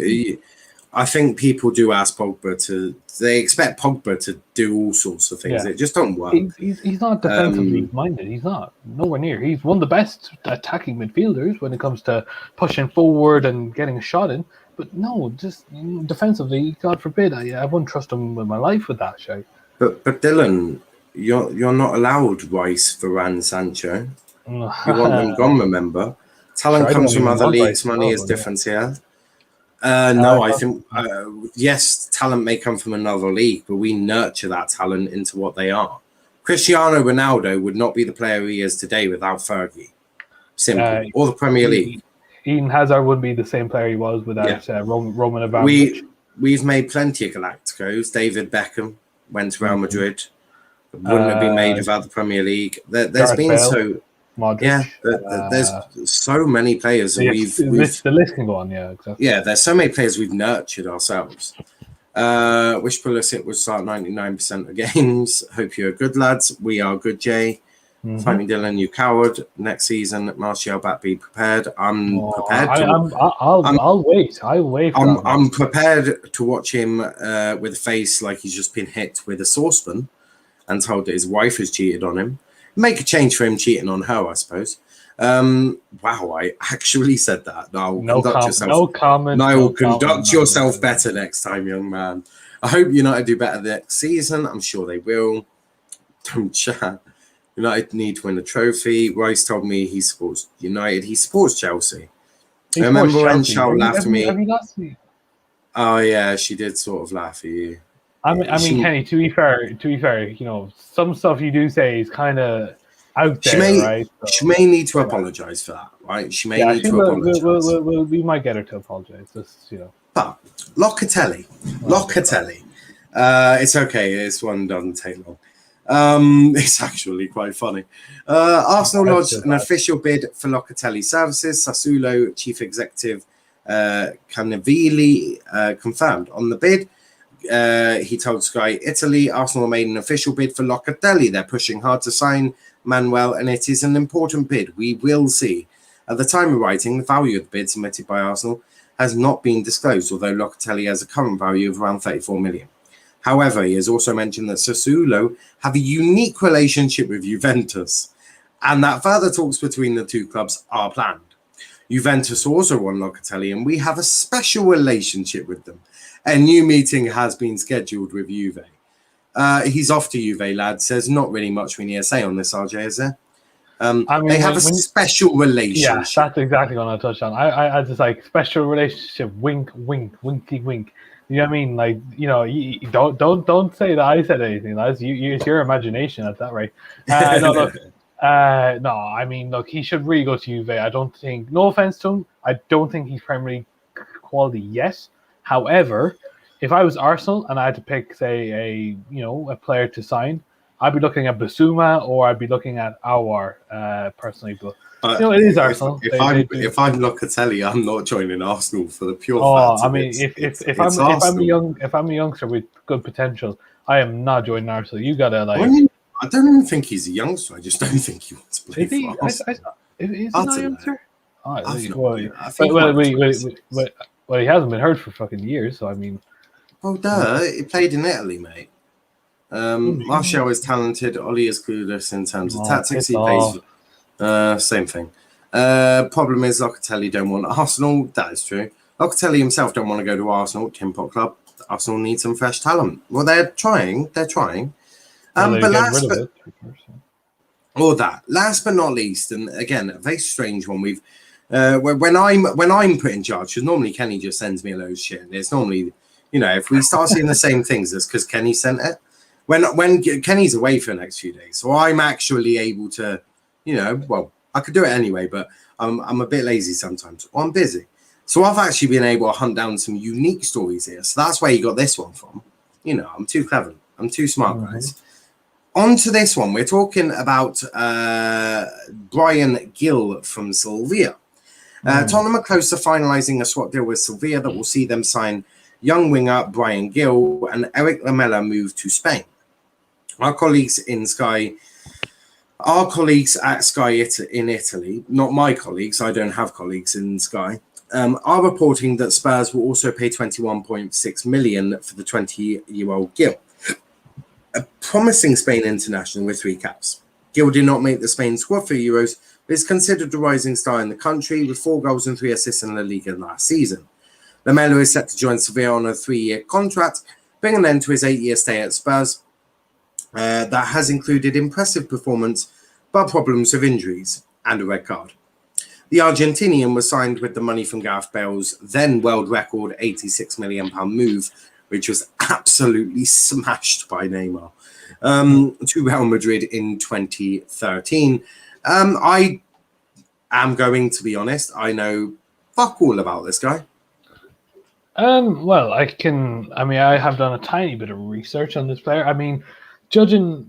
B: I think people do ask Pogba they expect Pogba to do all sorts of things. It just don't work.
C: He's not defensively minded. He's not. Nowhere near. He's one of the best attacking midfielders when it comes to pushing forward and getting a shot in. But no, just defensively, God forbid, I wouldn't trust him with my life with that shit.
B: But Dylan, you're not allowed Rice, Varane, Sancho. You want them gone, remember? Talent comes from other leagues. Money is different here. No, I think, yes, talent may come from another league, but we nurture that talent into what they are. Cristiano Ronaldo would not be the player he is today without Fergie. Simple. Or the Premier League.
C: Eden Hazard wouldn't be the same player he was without Roman Abramovich.
B: We've made plenty of Galacticos. David Beckham went to Real Madrid. Wouldn't have been made without the Premier League. There's been
C: Bale. Modric.
B: There's so many players that
C: the list can go on. Yeah, exactly.
B: Yeah, there's so many players we've nurtured ourselves. Wish Pulisic would start 99% of games. Hope you're good, lads. We are good, Jay. Fight me, Dylan, you coward. Next season, Martial back, be prepared. I'm prepared.
C: I'll wait. I'll wait.
B: I'm prepared to watch him with a face like he's just been hit with a saucepan and told that his wife has cheated on him. Make a change for him cheating on her, I suppose. Wow, I actually said that. No comment. Conduct yourself better next time, young man. I hope United do better next season. I'm sure they will. Don't chat. United need to win a trophy. Rice told me he supports United. He supports Chelsea. Remember when Charles laughed at me? Oh yeah, she did sort of laugh at you.
C: I mean, Kenny. To be fair, some stuff you do say is kind of out there, right? So,
B: she may need to apologize for that, right? She may need to apologize.
C: We might get her to apologize.
B: But Locatelli. It's okay. This one doesn't take long. It's actually quite funny. Arsenal lodged an official bid for Locatelli services. Sassuolo chief executive Cannavili confirmed on the bid. He told Sky Italy, Arsenal made an official bid for Locatelli. They're pushing hard to sign Manuel, and it is an important bid. We will see. At the time of writing, the value of the bid submitted by Arsenal has not been disclosed, although Locatelli has a current value of around 34 million. However, he has also mentioned that Sassuolo have a unique relationship with Juventus, and that further talks between the two clubs are planned. Juventus also want Locatelli, and we have a special relationship with them. A new meeting has been scheduled with Juve. He's off to Juve, lads. There's not really much we need to say on this, RJ, is there? They have a special relationship.
C: Yeah, that's exactly what I touched on. I just like special relationship. Wink, wink, winky, wink. You know what I mean? Like, you don't say that I said anything. That's it's your imagination at that rate. No, I mean, look, he should really go to Juve. I don't think. No offense to him, I don't think he's Premier League quality yet. However, if I was Arsenal and I had to pick, say, a player to sign, I'd be looking at Basuma or I'd be looking at Aouar personally. But it is Arsenal.
B: If I'm Locatelli, I'm not joining Arsenal for the pure.
C: I mean, if I'm a youngster with good potential, I am not joining Arsenal. You gotta like.
B: I don't even think he's a youngster. I just don't think he wants to play for Arsenal.
C: Is he not a youngster? Well, he hasn't been hurt for fucking years, so I mean.
B: Well, he played in Italy, mate. Martial is talented. Oli is clueless in terms of tactics. He plays same thing. Problem is Locatelli don't want Arsenal. That is true. Locatelli himself don't want to go to Arsenal, Tin Pot Club. Arsenal need some fresh talent. Well, they're trying. Last but not least, and again, a very strange one. We've when I'm put in charge, because normally Kenny just sends me a load of shit, and it's normally, if we start seeing the same things, it's because Kenny sent it. When Kenny's away for the next few days, so I'm actually able to, I could do it anyway, but I'm a bit lazy sometimes. Or I'm busy. So I've actually been able to hunt down some unique stories here. So that's where you got this one from. You know, I'm too clever. I'm too smart, guys. On to this one. We're talking about Bryan Gil from Sevilla. Tottenham are close to finalising a swap deal with Sevilla that will see them sign young winger Bryan Gil and Eric Lamela move to Spain. Our colleagues at Sky in Italy, not my colleagues, I don't have colleagues in Sky, are reporting that Spurs will also pay 21.6 million for the 20-year-old Gil, a promising Spain international with 3 caps. Gil did not make the Spain squad for Euros, but is considered a rising star in the country with 4 goals and 3 assists in La Liga last season. Lamela is set to join Sevilla on a 3-year contract, bringing an end to his 8-year stay at Spurs. That has included impressive performance, but problems of injuries and a red card. The Argentinian was signed with the money from Gareth Bale's then world record £86 million move, which was absolutely smashed by Neymar, to Real Madrid in 2013. I am going to be honest, I know fuck all about this guy.
C: Well, I have done a tiny bit of research on this player. I mean, judging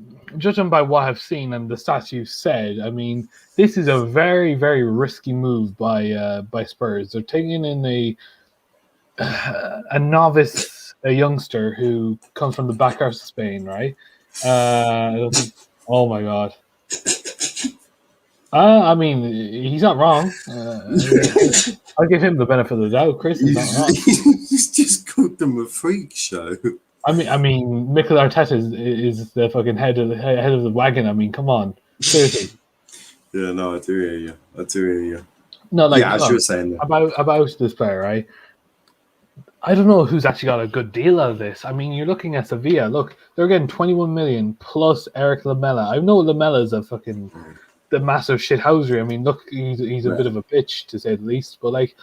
C: by what I've seen and the stats you've said, I mean, this is a very, very risky move by Spurs. They're taking in a novice, a youngster who comes from the back half of Spain, right? Oh my god. I mean, he's not wrong. I'll give him the benefit of the doubt. Chris is not wrong.
B: He's just called them a freak show.
C: I mean, Mikel Arteta is the fucking head of the wagon. I mean, come on, seriously.
B: Yeah, no, I do hear you.
C: No, like,
B: as you were saying
C: about this player, right? I don't know who's actually got a good deal out of this. I mean, you're looking at Sevilla. Look, they're getting 21 million plus Eric Lamela. I know Lamela's a fucking the massive shithousery. I mean, look, he's a bit of a bitch to say the least, but like,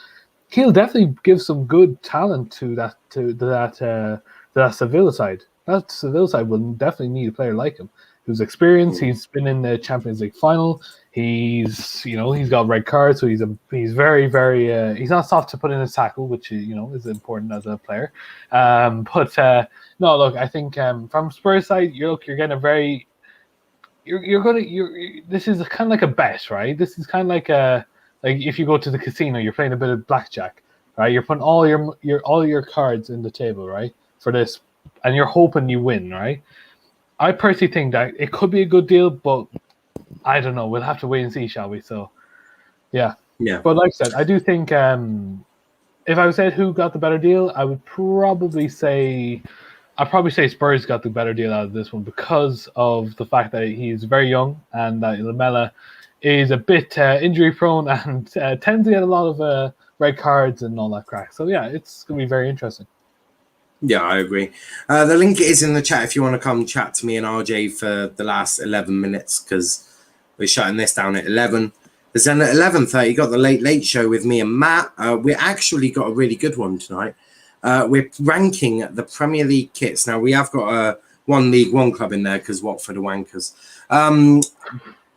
C: he'll definitely give some good talent to that Sevilla side. That Sevilla side will definitely need a player like him who's experienced. He's been in the Champions League final. He's got red cards, so he's very, very he's not soft to put in a tackle, which is important as a player. But no, look, I think from Spurs side, you're getting a very this is kind of like a bet, right? This is kind of like if you go to the casino, you're playing a bit of blackjack, right? You're putting all your cards in the table, right, for this, and you're hoping you win, right? I personally think that it could be a good deal, but I don't know. We'll have to wait and see, shall we? So, yeah. But like I said, I do think if I said who got the better deal, I would probably say Spurs got the better deal out of this one because of the fact that he's very young and that Lamela is a bit injury prone and tends to get a lot of red cards and all that crack. So yeah, it's going to be very interesting.
B: Yeah, I agree. The link is in the chat if you want to come chat to me and RJ for the last 11 minutes because we're shutting this down at 11. But then at 11:30, got the late show with me and Matt. We actually got a really good one tonight. We're ranking the Premier League kits. Now, we have got one League One club in there because Watford are wankers.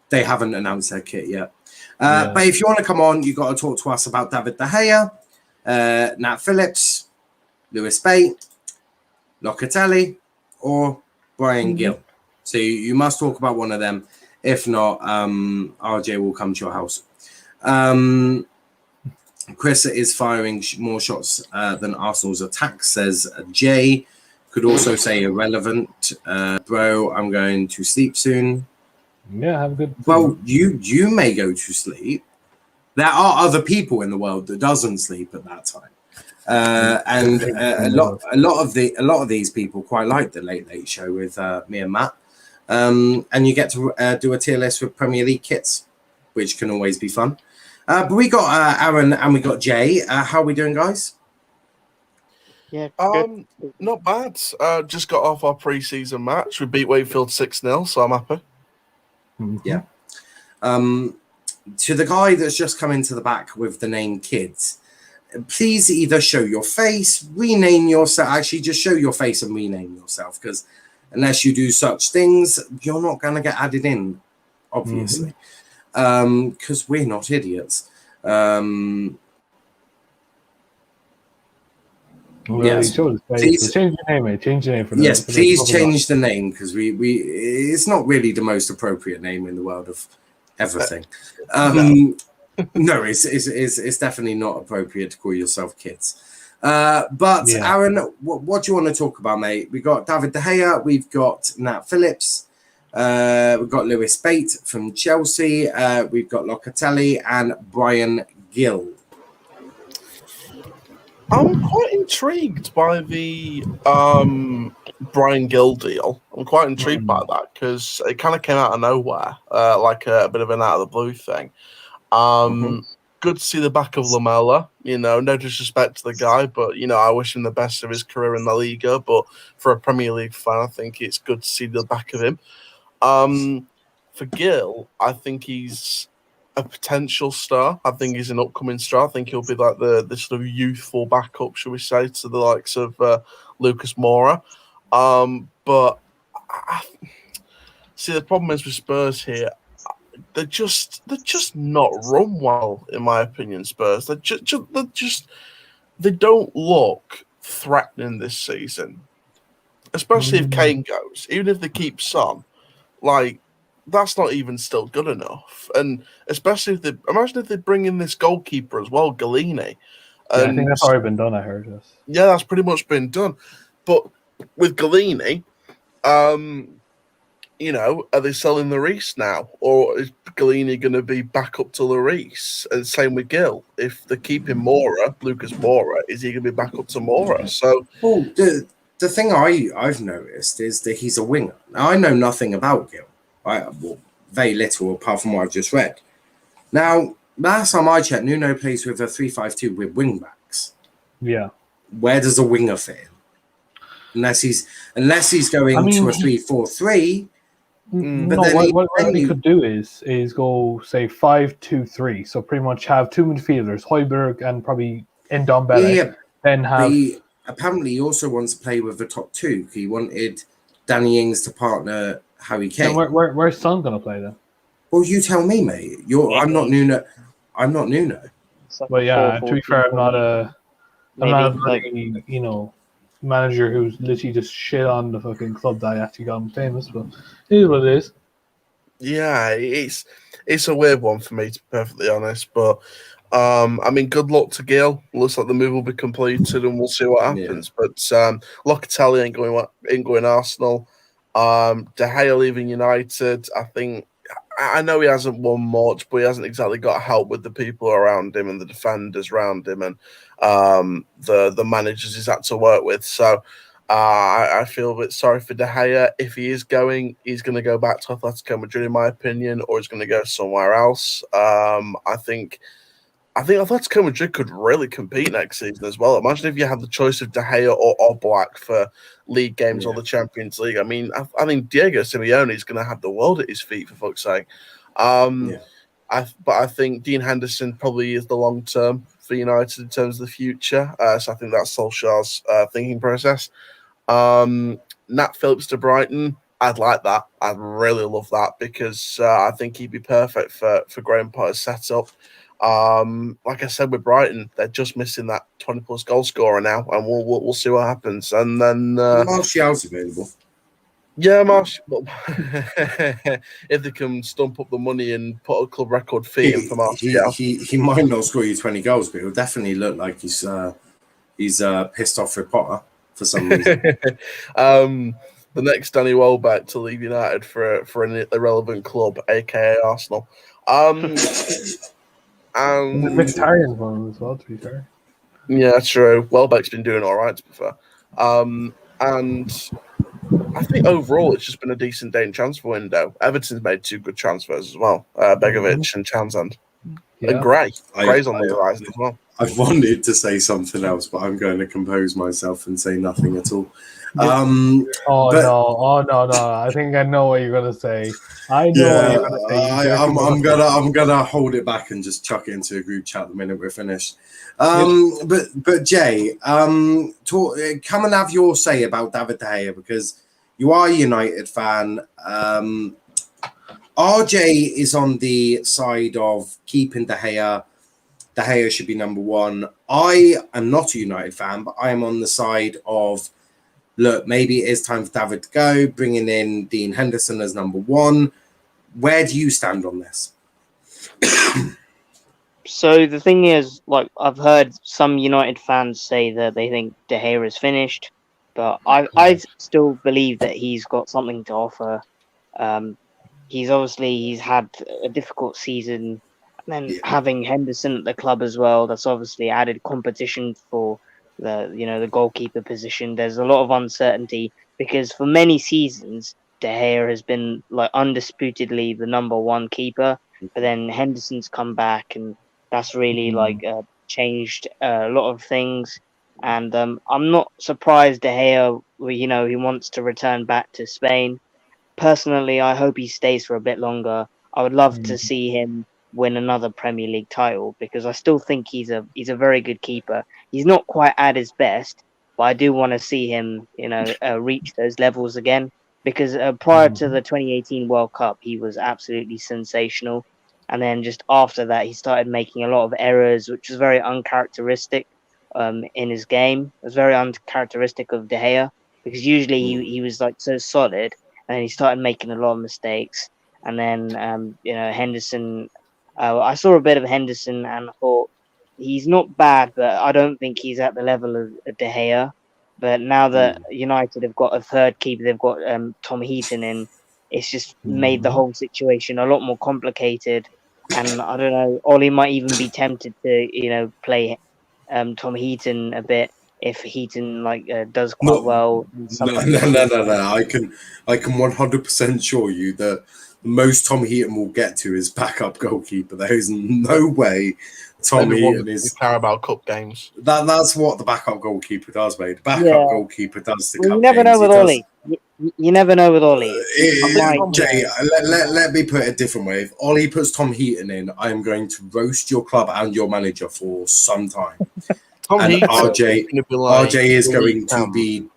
B: They haven't announced their kit yet. But if you want to come on, you've got to talk to us about David De Gea, Nat Phillips, Lewis Bate, Locatelli, or Bryan Gil. So you must talk about one of them. If not, RJ will come to your house. Chris is firing more shots than Arsenal's attack, says Jay. Could also say irrelevant. Bro, I'm going to sleep soon.
C: Yeah, have a good sleep.
B: Well, you may go to sleep. There are other people in the world that doesn't sleep at that time. And a lot of these people quite like the late show with me and Matt. And you get to do a tier list with Premier League kits, which can always be fun. But we got Aaron and we got Jay. How are we doing, guys?
D: Yeah, good.
E: Not bad. Just got off our pre-season match. We beat Wakefield 6-0, so I'm happy.
B: Yeah. To the guy that's just come into the back with the name Kids, please either show your face, rename yourself. Actually, just show your face and rename yourself, because unless you do such things, you're not going to get added in, obviously, because we're not idiots.
C: Well, he
B: Yes,
C: showed his face.
B: please.
C: So change your name, mate. Change your name for the.
B: Yes,
C: for the
B: please
C: public eye.
B: change the name because we it's not really the most appropriate name in the world of everything. No, it's definitely not appropriate to call yourself kids. But
C: Yeah.
B: Aaron, what do you want to talk about, mate? We've got David De Gea, we've got Nat Phillips, we've got Lewis Bate from Chelsea, we've got Locatelli and Bryan Gil.
E: I'm quite intrigued by the Bryan Gil deal. I'm quite intrigued by that because it kind of came out of nowhere, like a bit of an out of the blue thing. Good to see the back of Lamella. You know, no disrespect to the guy, but you know, I wish him the best of his career in La Liga. But for a Premier League fan, I think it's good to see the back of him. For Gil, I think he's a potential star. I think he's an upcoming star. I think he'll be like the sort of youthful backup, shall we say, to the likes of Lucas Moura. But see, the problem is with Spurs here. They're just not run well, in my opinion. Spurs. They don't look threatening this season, especially if Kane goes. Even if they keep Son, like that's not even still good enough. And especially imagine if they bring in this goalkeeper as well, Galini.
C: Yeah, I think that's already been done. I heard this.
E: Yeah, that's pretty much been done. But with Galini, you know, are they selling Lloris now, or is Galini going to be back up to Lloris? And same with Gil. If they're keeping Lucas Moura, is he going to be back up to Moura? So,
B: well, the thing I've noticed is that he's a winger. Now I know nothing about Gil. Very little apart from what I've just read. Now, last time I checked, Nuno plays with a 3-5-2 with wing backs.
C: Yeah.
B: Where does a winger fit in? Unless he's going to a 3-4-3.
C: No, what he could do is go say 5-2-3. So pretty much have two midfielders, Højbjerg and probably Ndombele.
B: Yeah.
C: Then have.
B: Apparently, he also wants to play with the top two. He wanted Danny Ings to partner Harry Kane.
C: Where's Son gonna play then?
B: Well, you tell me, mate. I'm not Nuno. I'm not Nuno.
C: Well, yeah. To be fair, I'm not a manager who's literally just shit on the fucking club that I actually got him famous. But it is what it is.
E: Yeah, it's a weird one for me, to be perfectly honest. But I mean, good luck to Gil. Looks like the move will be completed, and we'll see what happens. Yeah. But Locatelli ain't going Arsenal. De Gea leaving United. I know he hasn't won much, but he hasn't exactly got help with the people around him and the defenders around him and the managers he's had to work with. So I feel a bit sorry for De Gea. If he is going, he's going to go back to Atletico Madrid, in my opinion, or he's going to go somewhere else. I think Atletico Madrid could really compete next season as well. Imagine if you had the choice of De Gea or Oblak for league games or the Champions League. I mean, I think Diego Simeone is going to have the world at his feet, for fuck's sake. But I think Dean Henderson probably is the long term for United in terms of the future. So I think that's Solskjaer's thinking process. Nat Phillips to Brighton. I'd like that. I'd really love that because I think he'd be perfect for Graham Potter's setup. Like I said with Brighton, they're just missing that 20+ goal scorer now, and we'll see what happens. And then
B: Martial's available.
E: Yeah, Martial. If they can stump up the money and put a club record fee in for Martial,
B: he might not score you 20 goals, but he'll definitely look like he's pissed off with Potter for some reason.
E: The next Danny Welbeck to leave United for an irrelevant club, aka Arsenal.
C: And the Mkhitaryan one as well, to be fair.
E: Yeah, true. Welbeck's been doing all right, to be fair. And I think overall it's just been a decent day in transfer window. Everton's made 2 good transfers as well. Begovic and Townsend.
C: Yeah.
E: And Gray's on the horizon as well.
B: I wanted to say something else, but I'm going to compose myself and say nothing at all.
C: No! I think I know what you're gonna say. I know what you're gonna say.
B: I'm gonna hold it back and just chuck it into a group chat the minute we're finished. But Jay, come and have your say about David De Gea because you are a United fan. RJ is on the side of keeping De Gea De Gea should be number one. I am not a United fan, but I am on the side of, look, maybe it is time for David to go, bringing in Dean Henderson as number one. Where do you stand on this?
D: So the thing is, like, I've heard some United fans say that they think De Gea is finished, but I still believe that he's got something to offer. He's had a difficult season, and then having Henderson at the club as well, that's obviously added competition for the goalkeeper position. There's a lot of uncertainty because for many seasons De Gea has been like undisputedly the number one keeper, but then Henderson's come back and that's really changed a lot of things. And I'm not surprised De Gea, he wants to return back to Spain. Personally, I hope he stays for a bit longer. I would love to see him win another Premier League title because I still think he's a very good keeper. He's not quite at his best, but I do want to see him, reach those levels again. Because prior to the 2018 World Cup, he was absolutely sensational. And then just after that, he started making a lot of errors, which was very uncharacteristic in his game. It was very uncharacteristic of De Gea because usually he was like so solid, and he started making a lot of mistakes. And then Henderson, I saw a bit of Henderson and thought he's not bad, but I don't think he's at the level of De Gea. But now that United have got a third keeper, they've got Tom Heaton in. It's just made the whole situation a lot more complicated. And I don't know, Ollie might even be tempted to, play Tom Heaton a bit if Heaton does quite well.
B: No. I can 100% assure you that the most Tom Heaton will get to is backup goalkeeper. There is no way Tom Heaton is
E: Carabao Cup games.
B: That's what the backup goalkeeper does, mate. The backup goalkeeper does the cup
D: you never
B: games.
D: know with Ollie. You never know with Ollie.
B: Jay, let me put it a different way. If Ollie puts Tom Heaton in, I am going to roast your club and your manager for some time. RJ is going to be.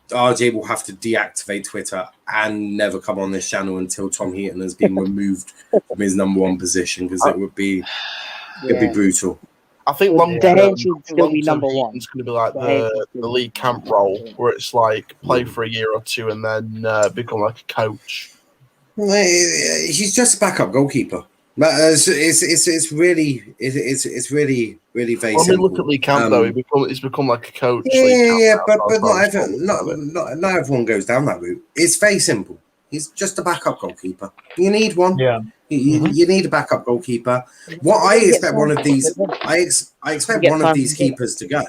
B: RJ will have to deactivate Twitter and never come on this channel until Tom Heaton has been removed from his number one position because it would be brutal.
E: I think
D: should still be number one.
E: It's going to be like the league camp role, where it's like play for a year or two and then become like a coach.
B: He's just a backup goalkeeper. But it's really very simple.
E: Look at league camp though. He's become like a coach.
B: But not everyone goes down that route. It's very simple. He's just a backup goalkeeper. You need one. Yeah. You need a backup goalkeeper. What I expect one of these, I expect one of these keepers to go.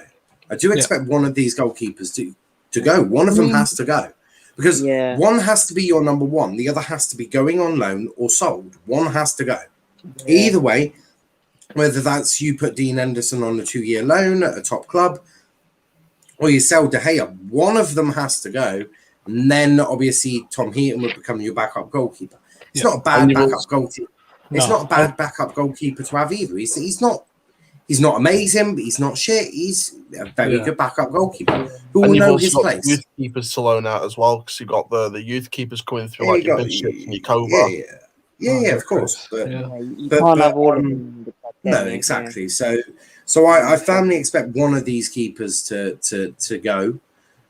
B: I do expect one of these goalkeepers to go. One of them has to go because one has to be your number one. The other has to be going on loan or sold. One has to go. Either way, whether that's you put Dean Henderson on a 2-year loan at a top club or you sell De Gea, one of them has to go. And then obviously Tom Heaton would become your backup goalkeeper. It's not a bad backup goalkeeper. It's not a bad backup goalkeeper to have either. He's not amazing, but he's not shit. He's a very good backup goalkeeper who will know his place.
E: Youth keepers to loan out as well because you've got the youth keepers coming through like your Bishop and your Kova.
B: Yeah, of course. But
D: you can't have all of them.
B: No, exactly. So I firmly expect one of these keepers to go.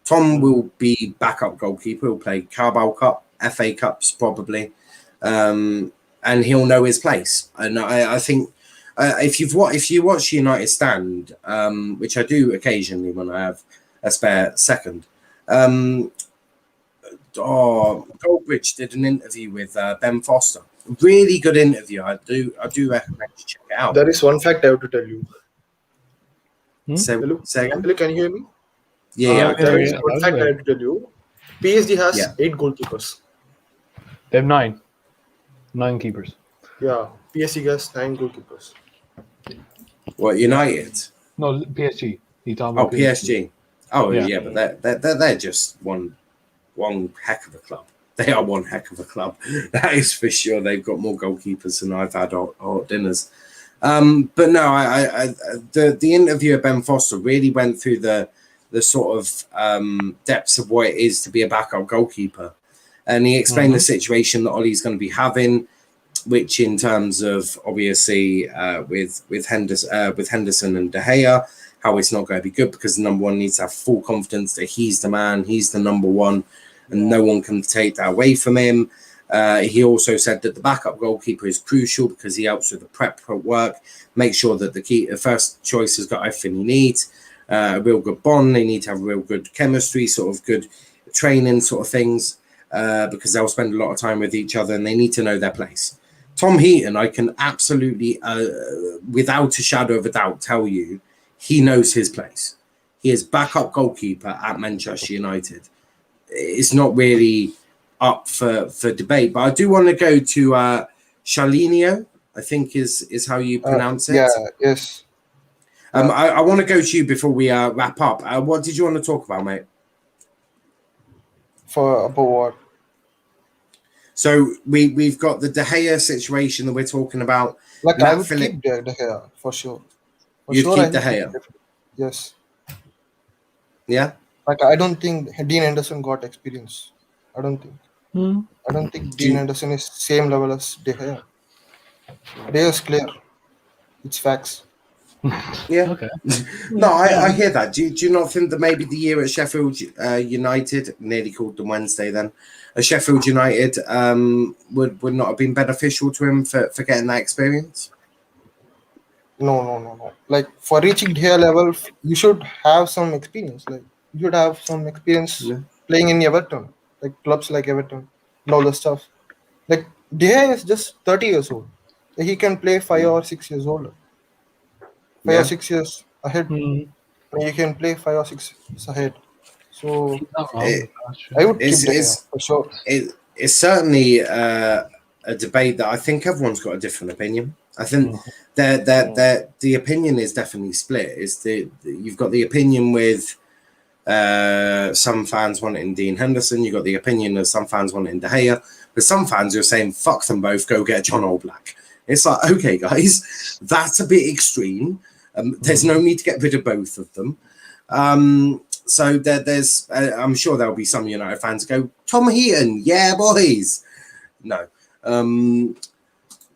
B: Tom will be backup goalkeeper. He'll play Carabao Cup, FA Cups probably, and he'll know his place. And I think if you watch United stand, which I do occasionally when I have a spare second, Goldbridge did an interview with Ben Foster. Really good interview. I do recommend you check it out.
F: There is one fact I have to tell you.
B: Say again?
F: Hello, can you hear me?
B: Yeah.
F: There is one fact I have to tell you. PSG has 8 goalkeepers.
C: They have 9. 9 keepers.
F: Yeah, PSG has 9 goalkeepers.
B: What, United?
C: No, PSG.
B: PSG. Oh yeah, but they're just one heck of a club. They are one heck of a club. That is for sure. They've got more goalkeepers than I've had hot dinners. But no, the interview of Ben Foster really went through the sort of depths of what it is to be a backup goalkeeper. And he explained the situation that Ollie's going to be having. which in terms of obviously with Henderson and De Gea, how it's not going to be good because the number one needs to have full confidence that he's the man, he's the number one, and no one can take that away from him. He also said that the backup goalkeeper is crucial because he helps with the prep work, make sure that the first choice has got everything he needs, a real good bond. They need to have real good chemistry, sort of good training sort of things, because they'll spend a lot of time with each other and they need to know their place. Tom Heaton, I can absolutely, without a shadow of a doubt, tell you, he knows his place. He is backup goalkeeper at Manchester United. It's not really up for debate, but I do want to go to Shalinio, I think is how you pronounce it.
G: Yeah, yes.
B: I want to go to you before we wrap up. What did you want to talk about, mate?
G: About what?
B: So we've got the De Gea situation that we're talking about.
G: Like
B: Nat
G: I would
B: Phillips,
G: keep De Gea for sure.
B: You'd
G: I
B: keep De
G: would
B: Gea?
G: Yes.
B: Yeah?
G: Like I don't think Dean Henderson got experience. I don't think. I don't think Dean Henderson is same level as De Gea. De Gea is clear. It's facts.
B: Yeah.
C: Okay.
B: No, I hear that. Do you not think that maybe the year at Sheffield United, nearly called them Wednesday then, at Sheffield United would not have been beneficial to him for getting that experience?
G: No. Like for reaching De Gea level, you should have some experience. Like you should have some experience playing in Everton, like clubs like Everton and all the stuff. Like De Gea is just 30 years old. He can play 5 or 6 years older. 5 or 6 years ahead. You can play 5 or 6 years ahead. So I would keep De Gea for sure.
B: It's certainly a debate that I think everyone's got a different opinion. I think that the opinion is definitely split. You've got the opinion with some fans wanting Dean Henderson. You've got the opinion of some fans wanting De Gea. But some fans are saying, fuck them both, go get John Oblak. It's like, okay, guys, that's a bit extreme. There's no need to get rid of both of them. So there's, I'm sure there'll be some United fans go, Tom Heaton, yeah, boys. No.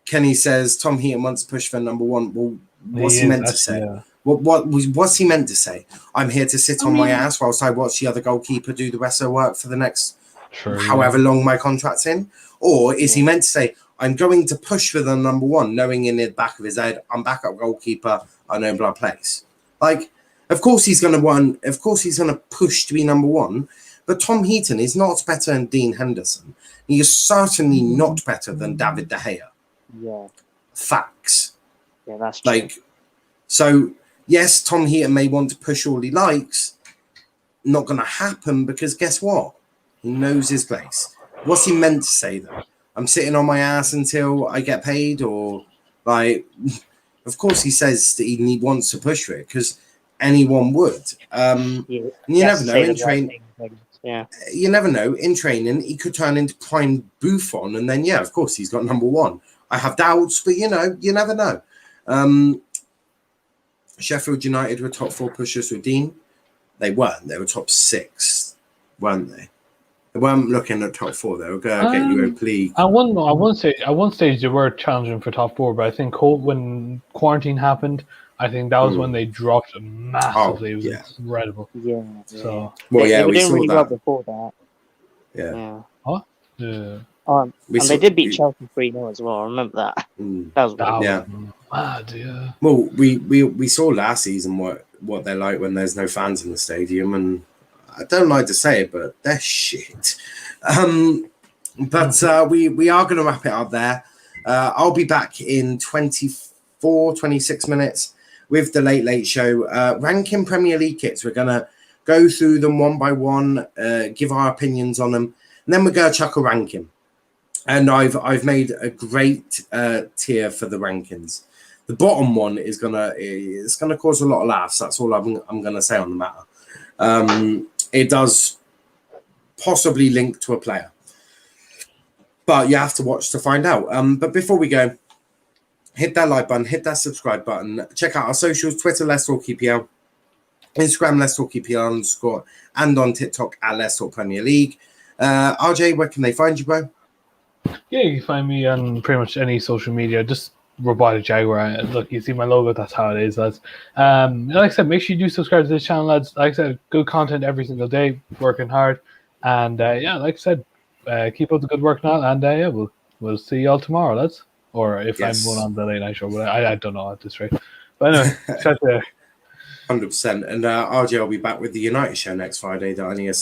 B: Kenny says, Tom Heaton wants to push for number one. Well, what's he meant to say? Yeah. What's he meant to say? I'm here to sit on my ass whilst I watch the other goalkeeper do the rest of the work for the next however long my contract's in? Or is he meant to say, I'm going to push for the number one, knowing in the back of his head, I'm backup goalkeeper, I know blood place. Like, of course he's going to push to be number one, but Tom Heaton is not better than Dean Henderson. He is certainly not better than David De Gea.
D: Yeah.
B: Facts.
D: Yeah, that's true.
B: Like, so, yes, Tom Heaton may want to push all he likes. Not going to happen because guess what? He knows his place. What's he meant to say, though? I'm sitting on my ass until I get paid, or like, of course he says that he wants to push for it because anyone would. You never know in training. You never know in training. He could turn into prime Buffon, and then of course he's got number one. I have doubts, but you never know. Sheffield United were top 4 pushers with Dean. They weren't. They were top 6, weren't they? They weren't looking at top 4. They were going to get Europa League.
C: At one stage they were challenging for top 4, but I think when quarantine happened, I think that was when they dropped massively. It was incredible.
D: Yeah.
C: So
B: we
D: were doing
B: saw
D: really
B: that
D: well before that.
B: Yeah.
C: What? Yeah.
D: And they did beat Chelsea 3-0 as well. I remember that. That was
C: mad, yeah.
B: Well, we saw last season what they're like when there's no fans in the stadium, and I don't like to say it, but they're shit. But we are going to wrap it up there. I'll be back in 26 minutes with the Late Show. Ranking Premier League kits. We're going to go through them one by one, give our opinions on them, and then we're going to chuck a ranking. And I've made a great tier for the rankings. The bottom one is gonna cause a lot of laughs. That's all I'm gonna say on the matter. It does possibly link to a player, but you have to watch to find out. But before we go, hit that like button, hit that subscribe button. Check out our socials: Twitter, Let's Talk EPL, Instagram, Let's Talk EPL_, and on TikTok at Let's Talk Premier League. RJ, where can they find you, bro?
C: Yeah, you can find me on pretty much any social media. Just Robotic Jaguar. Look, you see my logo. That's how it is, lads. Like I said, make sure you do subscribe to this channel, lads. Like I said, good content every single day. Working hard, and yeah, like I said, keep up the good work now. And yeah, we'll see y'all tomorrow, lads. Or if I'm going on the late night show, but I don't know at this rate. But anyway, chat there.
B: 100%. And RJ will be back with the United show next Friday. That I need to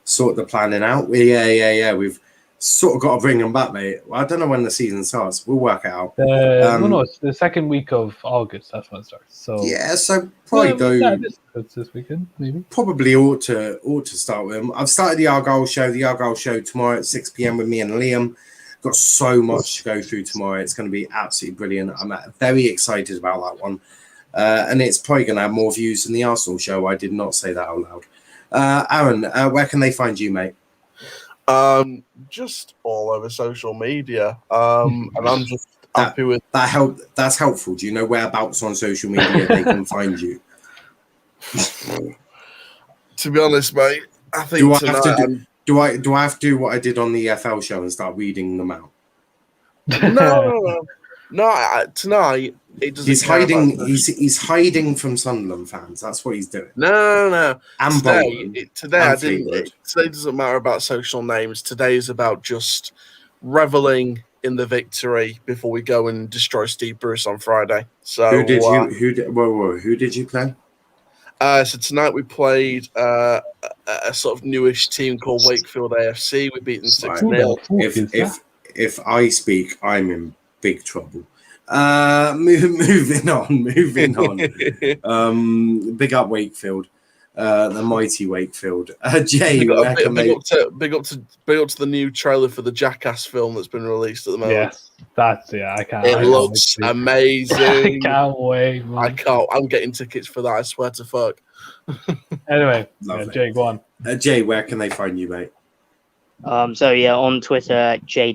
B: sort the planning out. We've sort of got to bring them back, mate. Well, I don't know when the season starts. We'll work it out.
C: No, it's the second week of August. That's when it starts. So
B: yeah, so probably
C: this weekend, maybe.
B: Probably ought to start with them. I've started the Argyle show. The Argyle show tomorrow at 6 p.m. with me and Liam. Got so much to go through tomorrow. It's going to be absolutely brilliant. I'm very excited about that one. And it's probably going to have more views than the Arsenal show. I did not say that out loud. Aaron, where can they find you, mate?
E: Just all over social media. And I'm just happy with
B: that. That's helpful. Do you know whereabouts on social media they can find you?
E: To be honest, mate, I think
B: do I have to do what I did on the EFL show and start reading them out?
E: No. Tonight it doesn't.
B: He's hiding. He's hiding from Sunderland fans. That's what he's doing.
E: No.
B: And
E: today I didn't. Today doesn't matter about social names. Today is about just reveling in the victory before we go and destroy Steve Bruce on Friday. So
B: who did you play?
E: So tonight we played a sort of newish team called Wakefield AFC. We beat them 6-0.
B: If I speak, I'm in big trouble. Moving on. Big up Wakefield, the mighty Wakefield. Jay,
E: big up to the new trailer for the Jackass film that's been released at the moment.
C: Yes, I can't.
E: It looks amazing.
C: I can't wait. Man.
E: I'm getting tickets for that. I swear to fuck.
C: Anyway, Jay, go on.
B: Jay, where can they find you, mate?
D: So yeah, on Twitter, J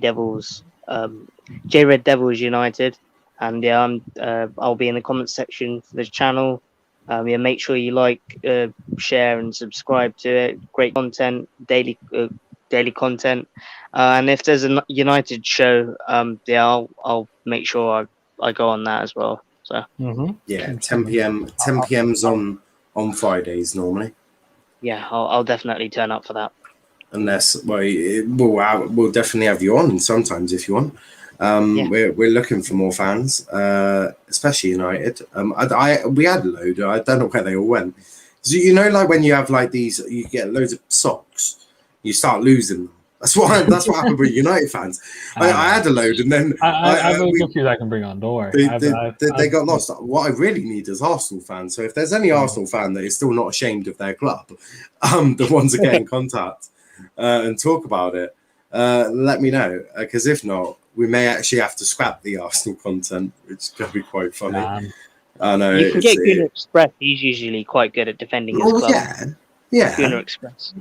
D: Red Devils United, and I'll be in the comments section for the channel. Make sure you like, share, and subscribe to it. Great content, daily content, and if there's a United show, I'll make sure I go on that as well. So
B: 10 p.m.'s on Fridays normally.
D: Yeah, I'll definitely turn up for that.
B: Unless we'll definitely have you on sometimes if you want. We're looking for more fans, especially United. We had a load. I don't know where they all went. So like when you have like these, you get loads of socks. You start losing them. That's what happened with United fans. I had a load, and then
C: I have a few I can bring on. Don't worry.
B: They got lost. What I really need is Arsenal fans. So if there's any Arsenal fan that is still not ashamed of their club, the ones that get in contact and talk about it, let me know. Because if not, we may actually have to scrap the Arsenal content, which is going to be quite funny. I know.
D: You can get Gunnar Express. He's usually quite good at defending his club.
B: Yeah.
D: Gunnar Express.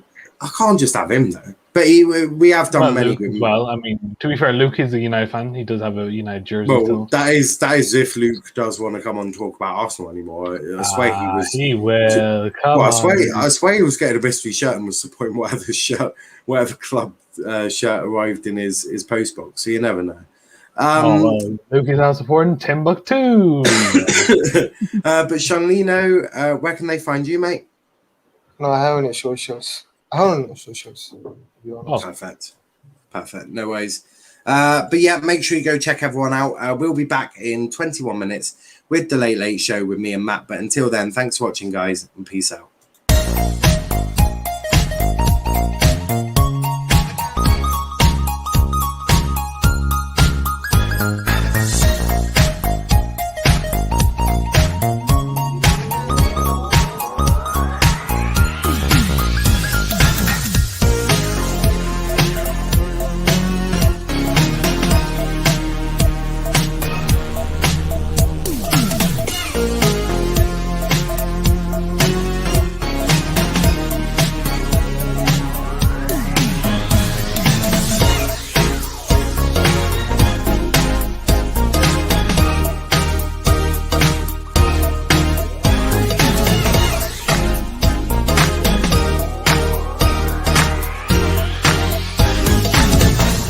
B: I can't just have him though. But we have done many.
C: Well, I mean, to be fair, Luke is a United fan. He does have a United jersey.
B: Well, that is if Luke does want to come on and talk about Arsenal anymore. I swear he was.
C: He will.
B: I swear he was getting a mystery shirt and was supporting whatever club shirt arrived in his post box. So you never know.
C: Luke is now supporting Timbuktu.
B: But Shanlino, where can they find you, mate?
G: No, I have any socials. To be honest.
B: Perfect. No worries. But yeah, make sure you go check everyone out. We'll be back in 21 minutes with the Late Show with me and Matt. But until then, thanks for watching, guys, and peace out.